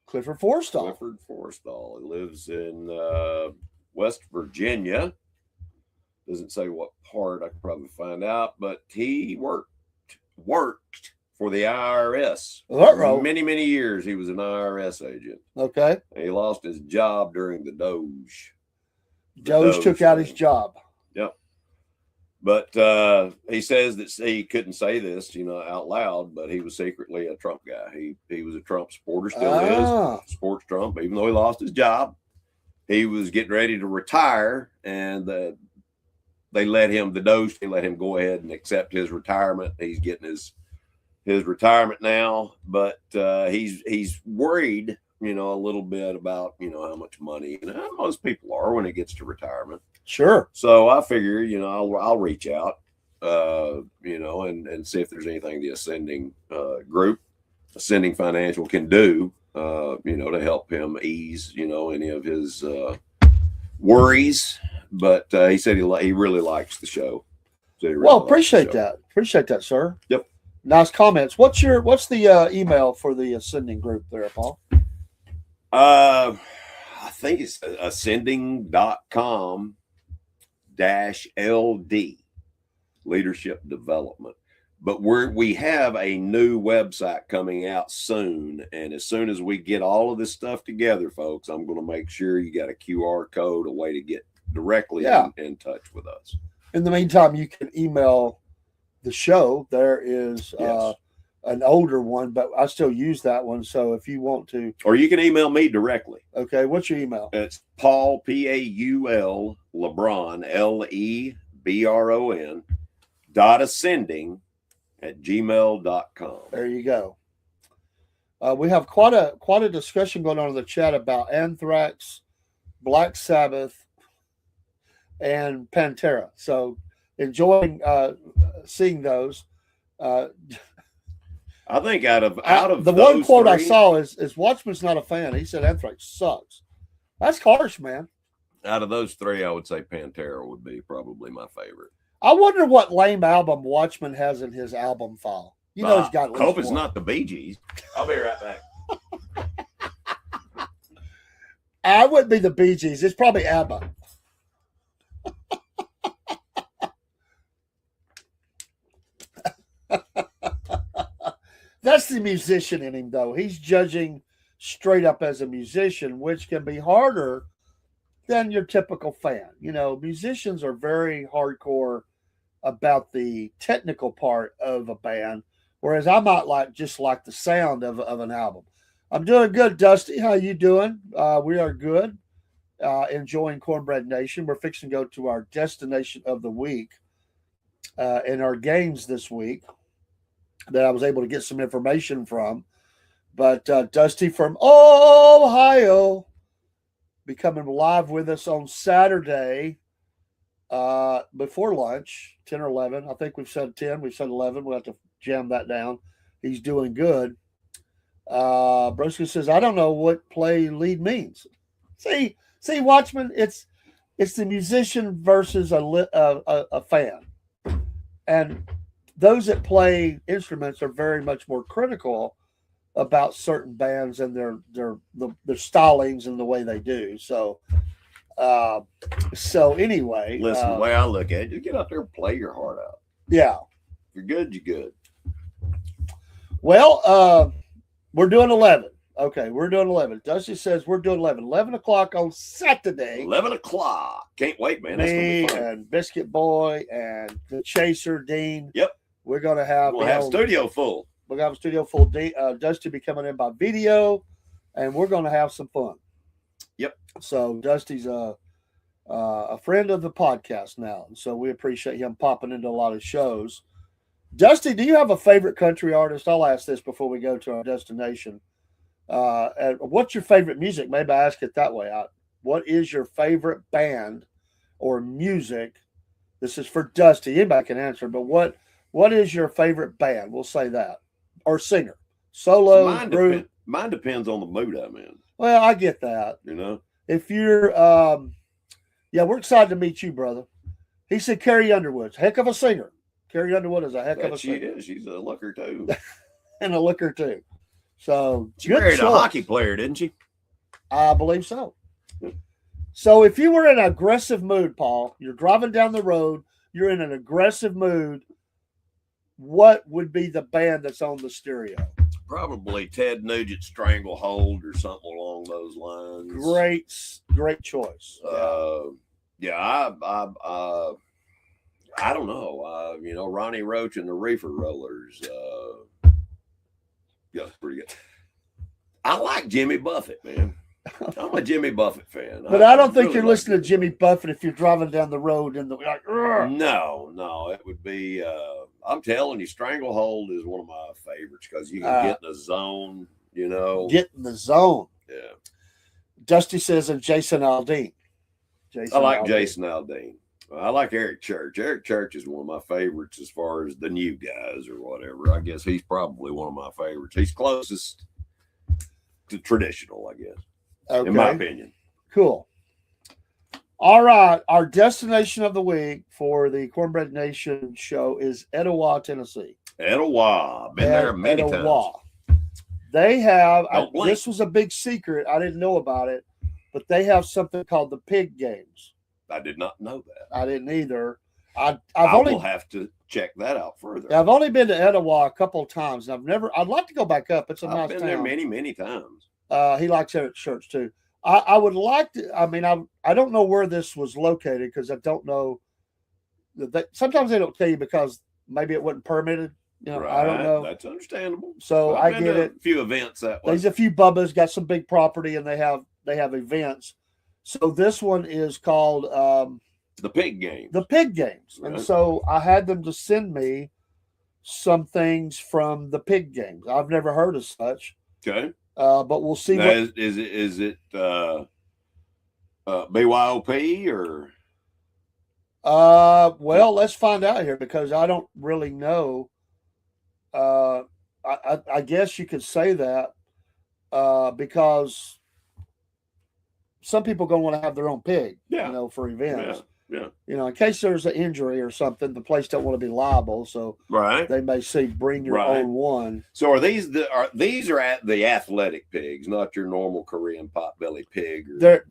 Clifford Forrestal. Clifford Forrestal. He lives in West Virginia. Doesn't say what part. I could probably find out, but he worked for the IRS. Many, many years he was an IRS agent. Okay. And he lost his job during the Doge. Doge took out his job. Yep. But he says that he couldn't say this, out loud, but he was secretly a Trump guy. He was a Trump supporter, still is. Supports Trump, even though he lost his job. He was getting ready to retire, and they let him go ahead and accept his retirement. He's getting his retirement now, but he's worried, a little bit about, how much money, most people are when it gets to retirement. Sure. So I figure, I'll reach out, and see if there's anything the Ascending Ascending Financial can do, to help him ease, any of his worries. But he said he really likes the show. So appreciate that. Appreciate that, sir. Yep. Nice comments. What's the email for the Ascending group there, Paul? I think it's ascending.com -LD, leadership development. But we have a new website coming out soon, and as soon as we get all of this stuff together, folks, I'm going to make sure you got a QR code, a way to get directly in touch with us. In the meantime, you can email the show. There is an older one, but I still use that one. So if you want to, or you can email me directly. Okay, what's your email? It's Paul Paul LeBron LEBRON .ascending@gmail.com. There you go. We have quite a discussion going on in the chat about Anthrax, Black Sabbath, and Pantera. So enjoying seeing those. I think out of the those one quote three, I saw is Watchman's not a fan. He said Anthrax sucks. That's harsh, man. Out of those 3, I would say Pantera would be probably my favorite. I wonder what lame album Watchman has in his album file. He's got at least hope it's one. not the Bee Gees. I'll be right back. I wouldn't be the Bee Gees. It's probably ABBA. That's the musician in him, though. He's judging straight up as a musician, which can be harder than your typical fan. Musicians are very hardcore about the technical part of a band, whereas I might just like the sound of an album. I'm doing good, Dusty. How you doing? We are good. Enjoying Cornbread Nation. We're fixing to go to our destination of the week in our games this week that I was able to get some information from. But Dusty from Ohio be coming live with us on Saturday before lunch, 10 or 11. I think we've said 10. We've said 11. We'll have to jam that down. He's doing good. Broski says, I don't know what play lead means. See, Watchman, it's the musician versus a fan. And those that play instruments are very much more critical about certain bands and their stylings and the way they do. So anyway, listen, the way I look at it, just get out there and play your heart out. Yeah, if you're good, you're good. Well, we're doing 11. Okay, we're doing 11. Dusty says we're doing 11. 11 o'clock on Saturday. 11 o'clock. Can't wait, man. That's me and Biscuit Boy and the Chaser Dean. Yep. We're gonna have studio full. We're gonna have a studio full. Dusty be coming in by video, and we're gonna have some fun. Yep. So Dusty's a friend of the podcast now, and so we appreciate him popping into a lot of shows. Dusty, do you have a favorite country artist? I'll ask this before we go to our destination. And what's your favorite music? Maybe I ask it that way. What is your favorite band or music? This is for Dusty. Anybody can answer, but what is your favorite band? We'll say that. Or singer. Solo, group. Mine depends on the mood I'm in. Well, I get that. You know? If you're we're excited to meet you, brother. He said Carrie Underwood's heck of a singer. Carrie Underwood is a heck of a She singer. is. She's a looker too. And a looker too. So She married a hockey player, didn't she? I believe so. So if you were in an aggressive mood, Paul, you're driving down the road, you're in an aggressive mood, what would be the band that's on the stereo? Probably Ted Nugent Stranglehold or something along those lines. Great choice. I don't know. Ronnie Roach and the Reefer Rollers. Yeah, it's pretty good. I like Jimmy Buffett, man. I'm a Jimmy Buffett fan. But I don't think you're listening to Jimmy Buffett if you're driving down the road and like, No, it would be. I'm telling you, Stranglehold is one of my favorites because you can get in the zone. Get in the zone. Yeah. Dusty says, and Jason Aldean. I like Jason Aldean. I like Eric Church. Eric Church is one of my favorites as far as the new guys or whatever. I guess he's probably one of my favorites. He's closest to traditional, I guess. Okay. In my opinion. Cool. All right. Our destination of the week for the Cornbread Nation show is Etowah, Tennessee. Etowah. Been there many times. They have, this was a big secret. I didn't know about it, but they have something called the Pig Games. I did not know that. I didn't either. I will have to check that out further. I've only been to Etowah a couple of times. I'd like to go back up. It's a nice town. I've been there many, many times. He likes Eric Church too. I would like to. I mean, I don't know where this was located because I don't know. Sometimes they don't tell you because maybe it wasn't permitted. Right. I don't know. That's understandable. So I get it. A few events that way. There's a few Bubbas got some big property and they have events. So this one is called the Pig Games. The Pig Games, right. And so I had them to send me some things from the Pig Games. I've never heard of such. Okay. But we'll see. Now, is it BYOP or? Well, let's find out here because I don't really know. I guess you could say that because some people going to want to have their own pig, for events. Yeah. In case there's an injury or something, the place don't want to be liable, so they may say bring your own one. So are these the athletic pigs, not your normal Korean potbelly pig?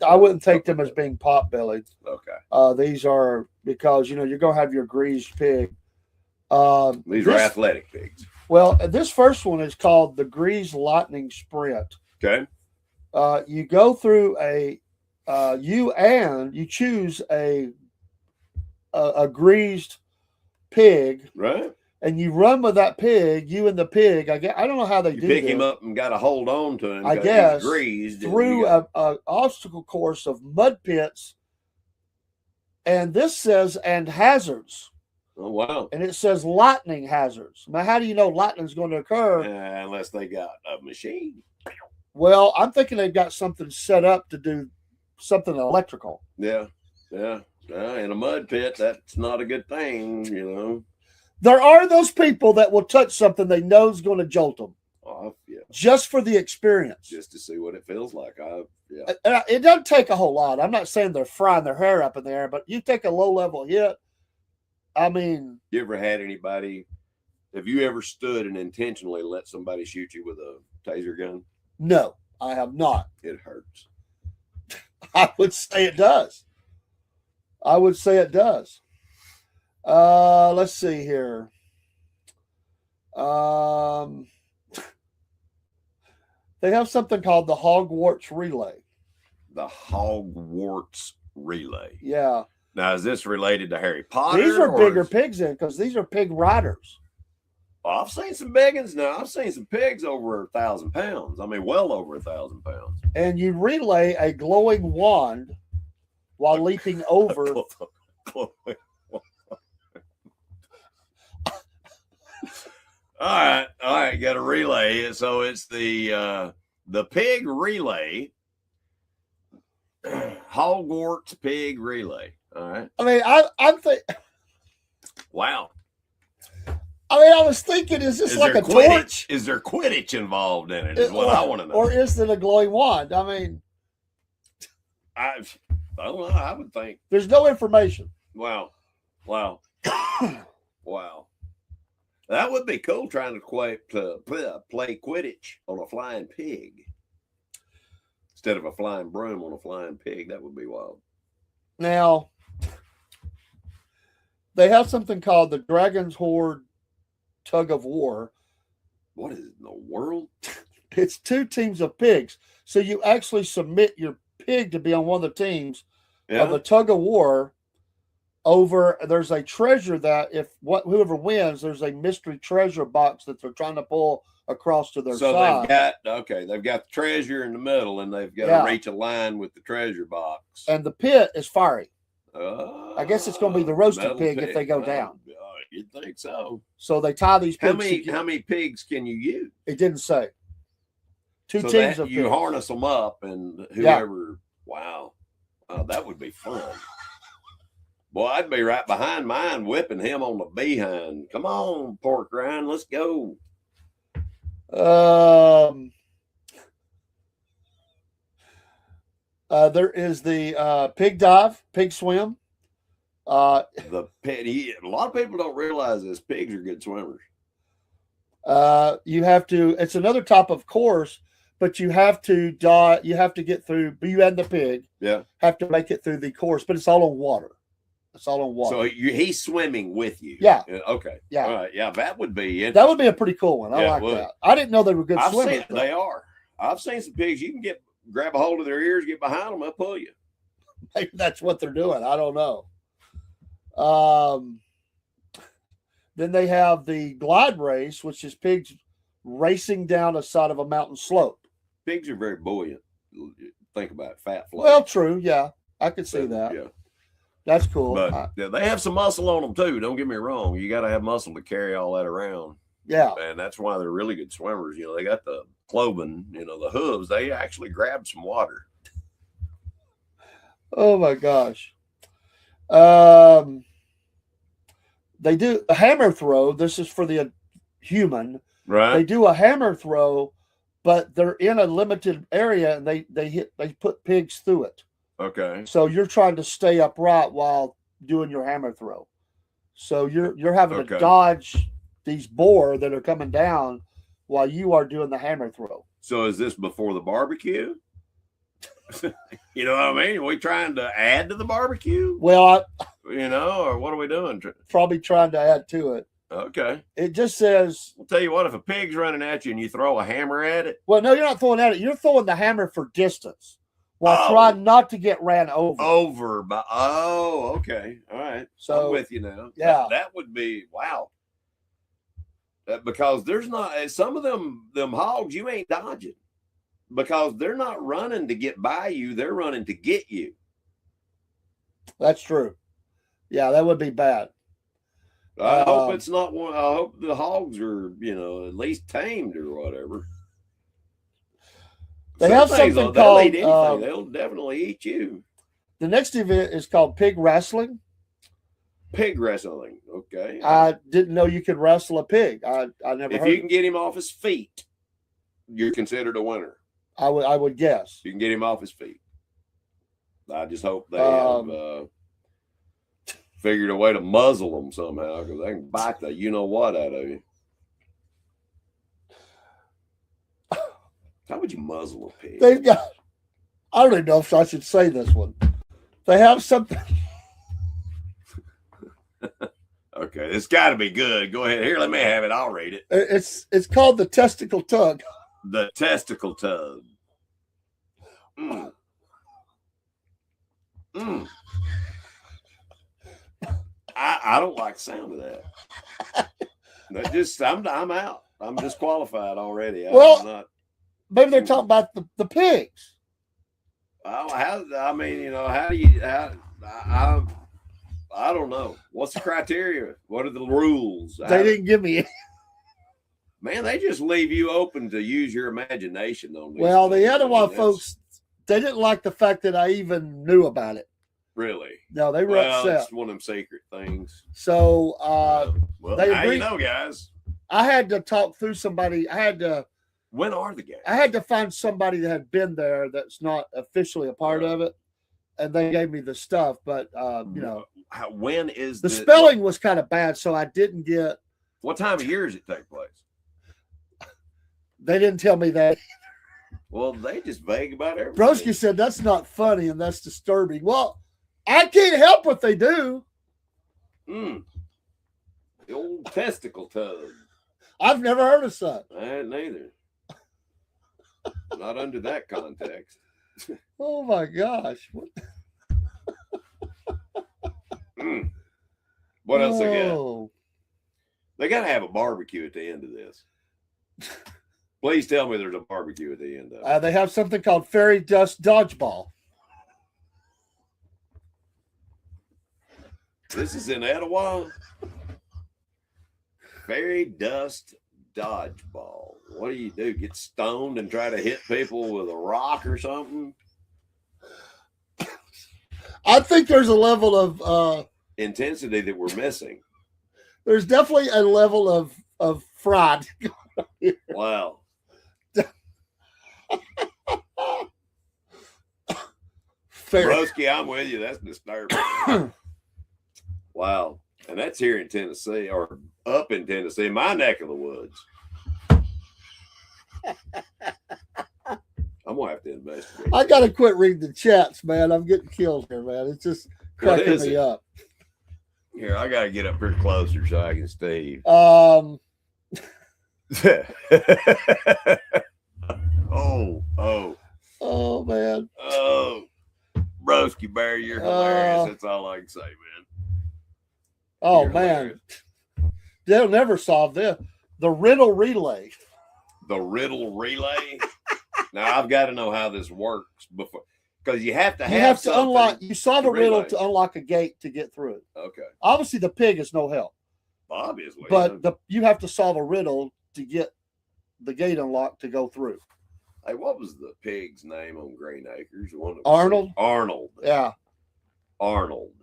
I wouldn't take them as being potbellied. Okay. These are because you're gonna have your greased pig. These are athletic pigs. Well, this first one is called the Greased Lightning Sprint. Okay. You go through you choose a greased pig, right? And you run with that pig. You and the pig. I don't know how they do. Pick him up and got to hold on to him. I guess he's greased through a obstacle course of mud pits, and this says and hazards. Oh wow! And it says lightning hazards. Now, how do you know lightning's going to occur? Unless they got a machine. Well, I'm thinking they've got something set up to do something electrical. Yeah. In a mud pit, that's not a good thing, There are those people that will touch something they know is going to jolt them. Yeah. Just for the experience. Just to see what it feels like. It doesn't take a whole lot. I'm not saying they're frying their hair up in the air, but you take a low-level hit. I mean... You ever had anybody... Have you ever stood and intentionally let somebody shoot you with a taser gun? No, I have not. It hurts. I would say it does. Let's see here. They have something called the Hogwarts Relay. The Hogwarts Relay. Yeah. Now, is this related to Harry Potter? These are bigger pigs in because these are pig riders. Oh, I've seen some big ones now. I've seen some pigs over 1,000 pounds. I mean, well over 1,000 pounds. And you relay a glowing wand while leaping over. All right. Got a relay. So it's the pig relay, Hogwarts pig relay. All right. I mean, I'm thinking. Wow. I mean, I was thinking, is this like a torch? Is there Quidditch involved in it? Is what I want to know. Or is it a glowing wand? I mean, I don't know. I would think there's no information. Well, Wow. Wow. That would be cool trying to play Quidditch on a flying pig instead of a flying broom on a flying pig. That would be wild. Now, they have something called the Dragon's Horde Tug of War. What in the world? It's 2 teams of pigs. So you actually submit your pig to be on one of the teams of a tug of war over. There's a treasure that whoever wins, there's a mystery treasure box that they're trying to pull across to their side. They've got the treasure in the middle, and they've got to reach a line with the treasure box. And the pit is fiery. I guess it's going to be the roasted pig if they go down. You'd think so. So they tie these pigs. How many pigs can you use? It didn't say. 2 teams of you pigs. harness them up, and whoever. Wow, that would be fun. Boy, I'd be right behind mine, whipping him on the behind. Come on, pork rind, let's go. There is the pig dive, pig swim. A lot of people don't realize this. Pigs are good swimmers. You have to. It's another type of course, but you have to You have to get through. You and the pig, have to make it through the course, but it's all on water. It's all on water. So he's swimming with you. Yeah. Okay. Yeah. All right. Yeah, that would be it. That would be a pretty cool one. I like that. I didn't know they were good swimmers. They are. I've seen some pigs. You can grab a hold of their ears, get behind them, they'll pull you. Maybe that's what they're doing. I don't know. Then they have the glide race, which is pigs racing down the side of a mountain slope. Pigs are very buoyant. Think about it, fat float. Well, true. Yeah, I could see that. Yeah. That's cool. But they have some muscle on them too. Don't get me wrong. You got to have muscle to carry all that around. Yeah. And that's why they're really good swimmers. They got the cloven, the hooves. They actually grab some water. Oh my gosh. They do a hammer throw. This is for the human. Right. They do a hammer throw, but they're in a limited area and they put pigs through it. Okay. So you're trying to stay upright while doing your hammer throw. So you're having to dodge these boar that are coming down while you are doing the hammer throw. So is this before the barbecue? You know what I mean? Are we trying to add to the barbecue? Well, or what are we doing? Probably trying to add to it. Okay. It just says. I'll tell you what, if a pig's running at you and you throw a hammer at it. Well, no, you're not throwing at it. You're throwing the hammer for distance while trying not to get ran over. Okay. All right. So I'm with you now. Yeah. That would be, wow. Because there's not, some of them hogs you ain't dodging. Because they're not running to get by you, they're running to get you. That's true. Yeah, that would be bad. I hope it's not one. I hope the hogs are, at least tamed or whatever. They have something called. They'll eat anything. They'll definitely eat you. The next event is called pig wrestling. Pig wrestling. Okay. I didn't know you could wrestle a pig. I never. If you can get him off his feet, you're considered a winner. I would guess. You can get him off his feet. I just hope they have figured a way to muzzle them somehow because they can bite the you-know-what out of you. How would you muzzle a pig? They've got, I don't even know if I should say this one. They have something. Okay, it's got to be good. Go ahead. Here, let me have it. I'll read it. It's called the testicle tug. The testicle tug. I don't like the sound of that. That just I'm out. I'm disqualified already. Maybe they're talking about the pigs. How do you? I don't know. What's the criteria? What are the rules? They didn't give me. Man, they just leave you open to use your imagination on these. Well, the other one, folks, they didn't like the fact that I even knew about it. Really? No, they were upset. It's one of them secret things. So, they agreed. Now you know, guys. I had to talk through somebody. When are the games? I had to find somebody that had been there that's not officially a part of it, and they gave me the stuff. But when is the spelling was kind of bad, so I didn't get. What time of year does it take place? They didn't tell me that. Well, they just vague about everything. Broski said that's not funny and that's disturbing. Well, I can't help what they do. The old testicle tug. I've never heard of such. I hadn't either. Not under that context. Oh my gosh. What else they got? They got to have a barbecue at the end of this. Please tell me there's a barbecue at the end of it. They have something called fairy dust dodgeball. This is in Etowah. Fairy dust dodgeball. What do? Get stoned and try to hit people with a rock or something? I think there's a level of intensity that we're missing. There's definitely a level of fraud. Wow. Broski, I'm with you. That's disturbing. Wow. And that's here in Tennessee, or up in Tennessee, my neck of the woods. I'm gonna have to investigate. I gotta quit reading the chats, man. I'm getting killed here, man. It's just cracking me up. Here, I gotta get up here closer so I can see. Oh. Oh man. Oh, Broski Bear, you're hilarious. That's all I can say, man. Oh you're man. Hilarious. They'll never solve this. The riddle relay. The riddle relay. Now I've got to know how this works before, because you have to unlock. You saw the riddle to unlock a gate to get through it. Okay. Obviously, the pig is no help. Obviously, but you have to solve a riddle to get the gate unlocked to go through. Hey, what was the pig's name on Green Acres? Arnold. Arnold. Yeah. Arnold.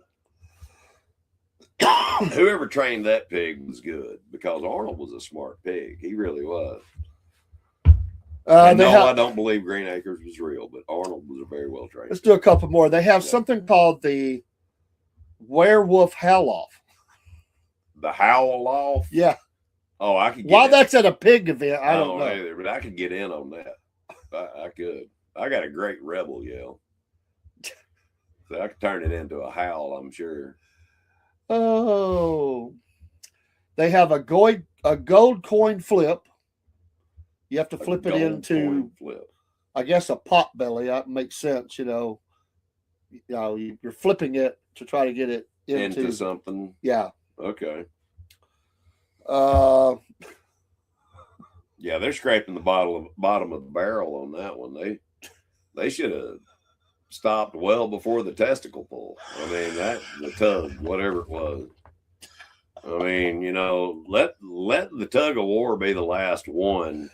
Whoever trained that pig was good, because Arnold was a smart pig. He really was. I don't believe Green Acres was real, but Arnold was a very well trained. Let's do a couple more. They have something called the werewolf howl-off. The howl-off? Yeah. Oh, I could get While that's at a pig event, I don't know either, but I could get in on that. I could. I got a great rebel yell. So I could turn it into a howl, I'm sure. Oh. They have a gold coin flip. You have to flip it into, I guess, a pot belly. That makes sense, you're flipping it to try to get it into something. Yeah. Okay. Yeah, they're scraping the bottom of the barrel on that one. They should have stopped well before the testicle pull. I mean, the tug, whatever it was. I mean, let the tug of war be the last one.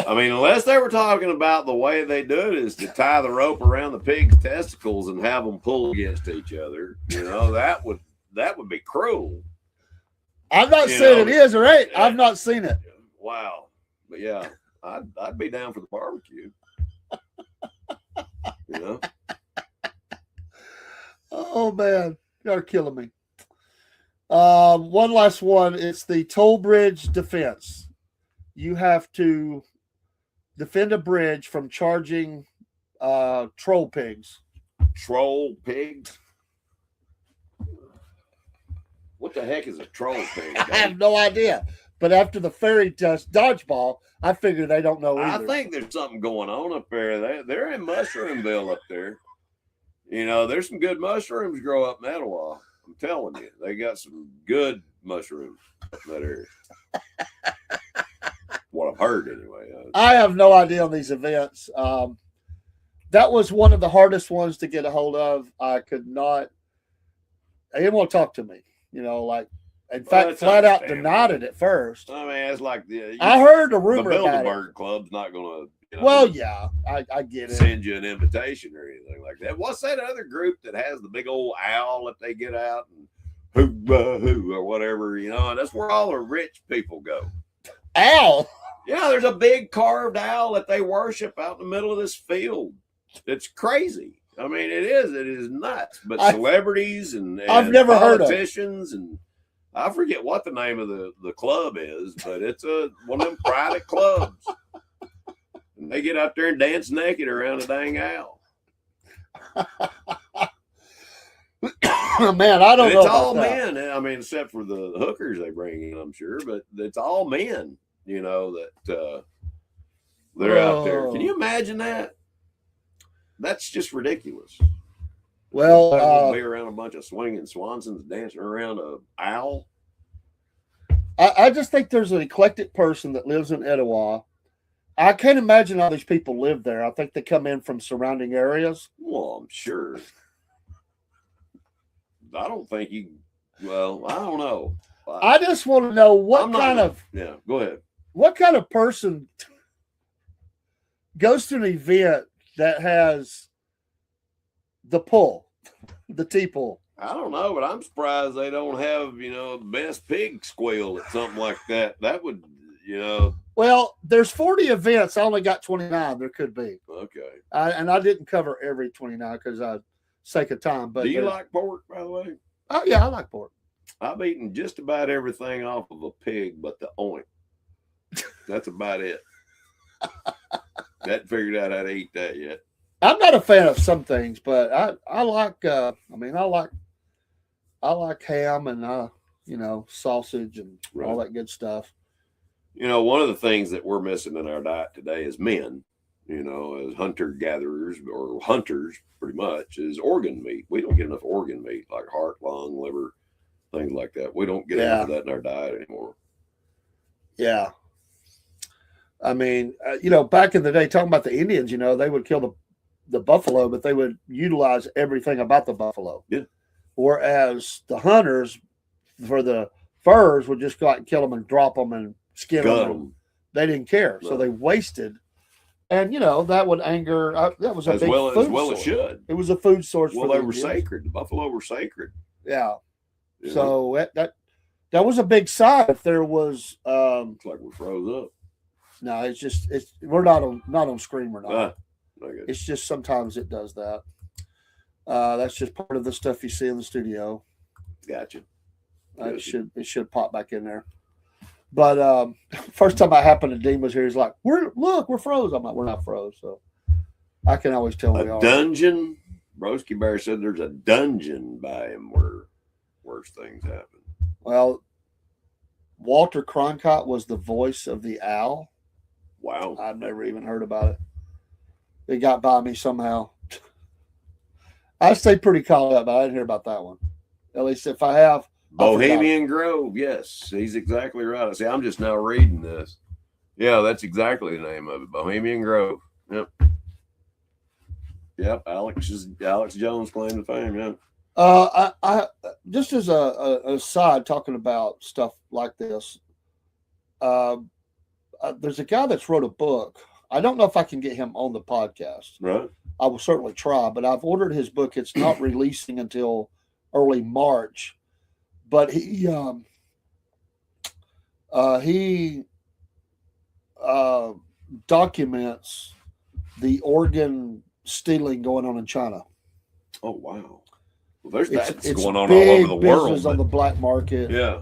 I mean, unless they were talking about the way they do it is to tie the rope around the pig's testicles and have them pull against each other. That would be cruel. I'm not saying it is or ain't. I've not seen it. Wow. But yeah, I'd be down for the barbecue. Oh man, you're killing me. One last one. It's the toll bridge defense. You have to defend a bridge from charging troll pigs. Troll pigs? What the heck is a troll pig? I have no idea. But after the fairy dust dodgeball, I figure they don't know either. I think there's something going on up there. They're in Mushroomville up there. There's some good mushrooms grow up in Etowah. I'm telling you, they got some good mushrooms up that area. What I've heard, anyway. I have no idea on these events. That was one of the hardest ones to get a hold of. I could not. They didn't want to talk to me. In fact, flat out denied it at first. I mean, it's like I heard a rumor the about Bilderberg Club's not going to. Well, yeah, I get it. Send you an invitation or anything like that. What's that other group that has the big old owl that they get out and hoo or whatever? And that's where all the rich people go. Owl. Yeah, there's a big carved owl that they worship out in the middle of this field. It's crazy. I mean, it is. It is nuts. But celebrities and I've never heard of politicians and I forget what the name of the club is, but it's one of them private clubs. And they get out there and dance naked around a dang owl. Man, I don't know. It's all men. I mean, except for the hookers they bring in, I'm sure, but it's all men, you know, that they're out there. Can you imagine that? That's just ridiculous. Well, we'll be around a bunch of swinging Swansons dancing around a owl. I just think there's an eclectic person that lives in Etowah. I can't imagine all these people live there. I think they come in from surrounding areas. Well, I'm sure. I don't think you. Well, I don't know. I just want to know what kind of. Yeah, go ahead. What kind of person goes to an event that has the pull, the T-pull? I don't know, but I'm surprised they don't have, you know, best pig squeal at something like that. That would, you know. Well, there's 40 events. I only got 29. There could be. Okay. And I didn't cover every 29 because sake of time. But do you like pork, by the way? Oh yeah, I like pork. I've eaten just about everything off of a pig, but the oink. That's about it. Hadn't figured out how to eat that yet. I'm not a fan of some things, but I like. I like ham and you know, sausage and all that good stuff. You know, one of the things that we're missing in our diet today as men, you know, as hunter-gatherers or hunters, pretty much, is organ meat. We don't get enough organ meat, like heart, lung, liver, things like that. We don't get enough of that in our diet anymore. Yeah. I mean, you know, back in the day, talking about the Indians, you know, they would kill the buffalo, but they would utilize everything about the buffalo. Yeah. Whereas the hunters, for the furs, would just go out and kill them and drop them and skin them. They didn't care. No. So they wasted. And, you know, that would anger. That was a big food source. As well it should. It was a food source. Well, they were sacred. The buffalo were sacred. Yeah. So that was a big sign. If there was. Looks like we froze up. No, it's we're not on screen. We're not. Okay. It's just sometimes it does that. That's just part of the stuff you see in the studio. Gotcha. It should pop back in there. But first time I happened to Dean was here, he's like, we're froze. I'm like, we're not froze. So I can always tell we are. A dungeon? Broski Bear said there's a dungeon by him where worse things happen. Well, Walter Cronkite was the voice of the owl. Wow. I've never even heard about it. It got by me somehow. I stay pretty caught up, but I didn't hear about that one. At least if I have. Bohemian Grove, yes. He's exactly right. See, I'm just now reading this. Yeah, that's exactly the name of it. Bohemian Grove. Yep. Yep. Alex Jones claim to fame, yeah. I just as a aside, talking about stuff like this, there's a guy that's wrote a book. I don't know if I can get him on the podcast. Right. I will certainly try, but I've ordered his book. It's not releasing until early March, but he documents the organ stealing going on in China. Oh, wow. Well, there's that's it's going on all over the world. Business on the black market. Yeah.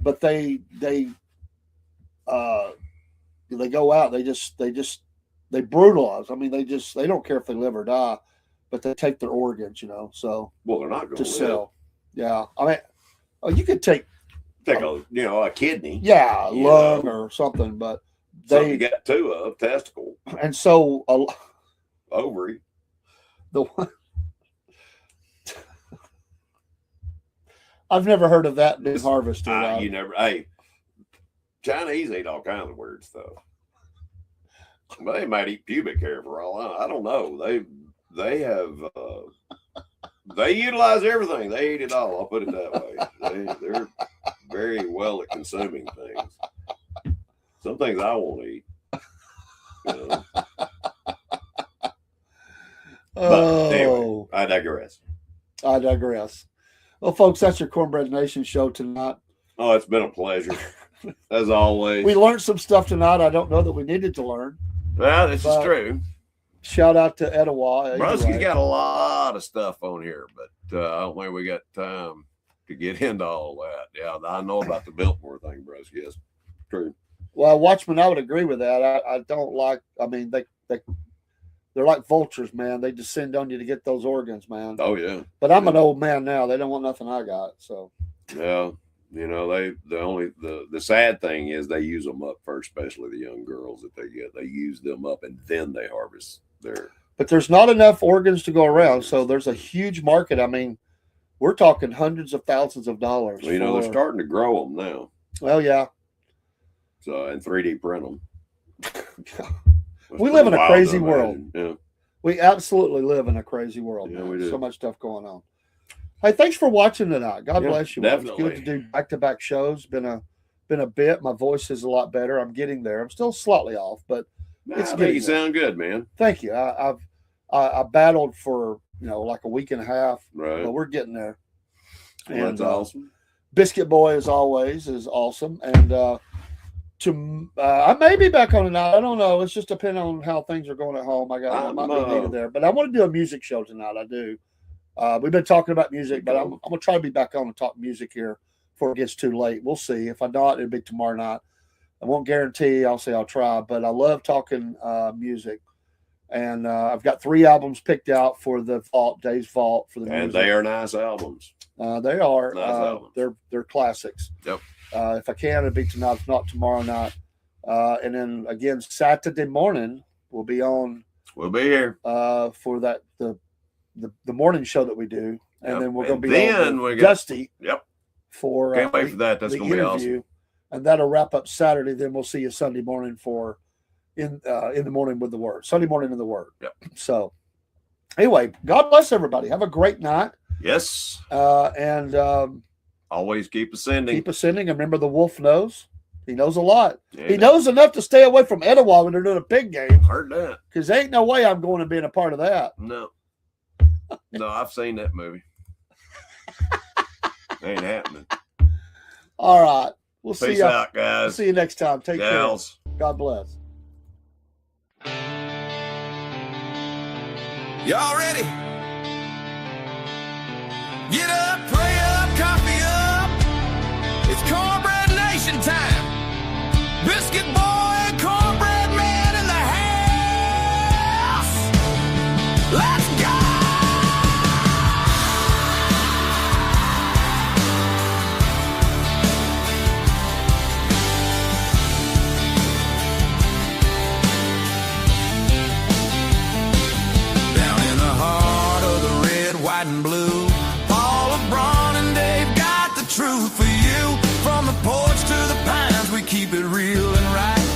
But they go out. They brutalize. I mean, they don't care if they live or die, but they take their organs. You know, so they're not going to sell. Yeah, I mean, you could take a kidney. Yeah, lung or something, but they got two of testicle, and so ovary. The one. I've never heard of that being harvested. You never. Hey, Chinese eat all kinds of weird stuff. But they might eat pubic hair for all I don't know. They have they utilize everything. They eat it all. I'll put it that way. They're very well at consuming things. Some things I won't eat. You know? But anyway, I digress. Well, folks, that's your Cornbread Nation show tonight. Oh, it's been a pleasure, as always. We learned some stuff tonight I don't know that we needed to learn. Well, this is true. Shout out to Etowah. Broski's Anyway. got a lot of stuff on here, but I don't think we got time to get into all that. Yeah, I know about the Biltmore thing, Broski. Yes, true. Well, Watchman, I would agree with that. I don't like. I mean, they're like vultures, man. They descend on you to get those organs, man. Oh yeah. But I'm an old man now. They don't want nothing I got. So Yeah, you know the sad thing is they use them up first, especially the young girls that they get. They use them up and then they harvest their. but there's not enough organs to go around. So there's a huge market. I mean, we're talking hundreds of thousands of dollars. Well, you know, they're starting to grow them now. Well, yeah. So and 3D print them. We live in a crazy world. Yeah. We absolutely live in a crazy world. Yeah, man. we do. So much stuff going on. Hey, thanks for watching tonight. God Yeah, bless you. definitely. It's good to do back-to-back shows. Been a bit. My voice is a lot better. I'm getting there. I'm still slightly off, but It's good. good. You sound good, man. thank you. I battled for like a week and a half, Right. but we're getting there. Well, that's awesome. Biscuit Boy, as always, is awesome. And I may be back on tonight. I don't know. It's just depending on how things are going at home. I might be needed there, but I want to do a music show tonight. I do. We've been talking about music, but I'm gonna try to be back on and talk music here before it gets too late. We'll see. If I not, it'll be tomorrow night. I won't guarantee. I'll say I'll try, but I love talking music. And I've got 3 albums picked out for the Vault, Dave's Vault, for the And music. they are nice albums. They are. Nice albums. They're classics. Yep. If I can, it'll be tonight. If not, tomorrow night. And then again, Saturday morning we'll be on We'll be here. for that the morning show that we do, and Yep. then we're going to And be then on with we got- Dusty. Yep. For Can't wait for that. That's the going to be interview, awesome. and that'll wrap up Saturday. Then we'll see you Sunday morning for in the morning with the Word. Sunday morning in the Word. Yep. So anyway, God bless everybody. Have a great night. Yes. And Always keep ascending. keep ascending. And remember, the wolf knows. He knows a lot. Yeah, He knows enough to stay away from Etowah when they're doing a pig game, Heard that. because there ain't no way I'm going to be a part of that. No. No, I've seen that movie. Ain't happening. All right. We'll see Peace you. out, We'll guys. see you next time. Take Gals. care. God bless. Y'all ready? Get up, pray up, coffee up. It's Cornbread Nation time. Biscuit Boy and Cornbread Man in the house. Let's go! Down in the heart of the red, white, and blue, Paul, LeBron, and Dave got the truth for you. From the porch to the pines, we keep it real and right.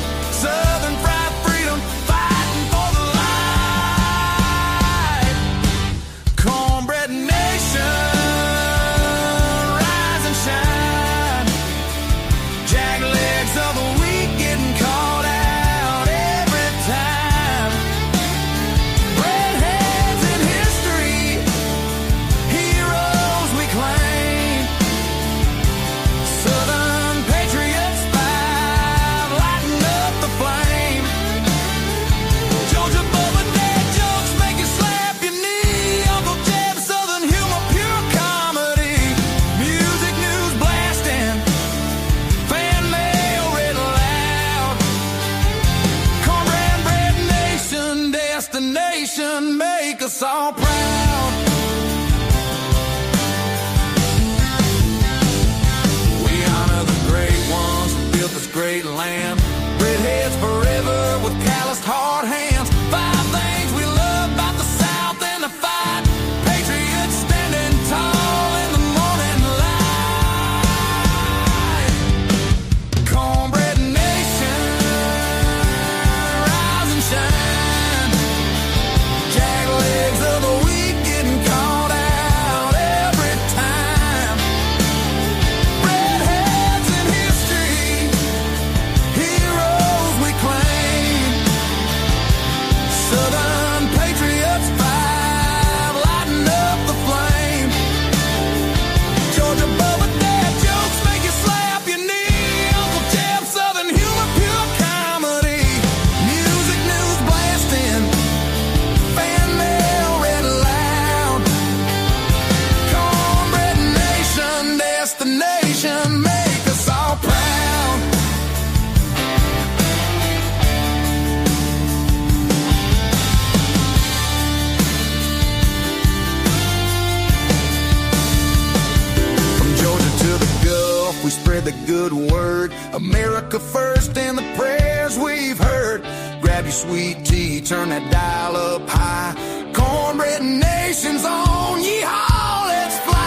We spread the good word, America first, and the prayers we've heard. Grab your sweet tea, turn that dial up high. Cornbread Nation's on, yeehaw, let's fly.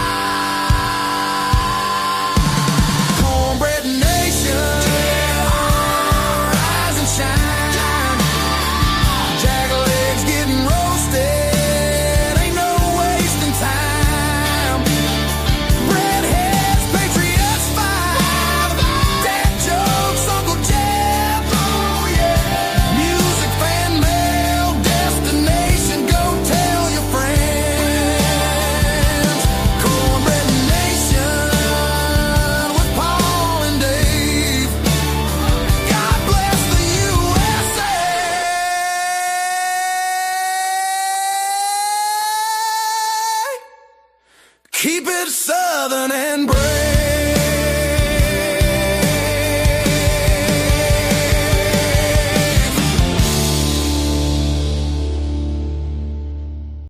Cornbread Nation, rise and shine. Jacklegs getting roasted, ain't no wasting time. Breadheads, Patriots five, dad jokes, Uncle Jeff, oh yeah. Music, fan mail, destination, go tell your friends. Cornbread Nation with Paul and Dave. God bless the USA. Keep it southern and brave.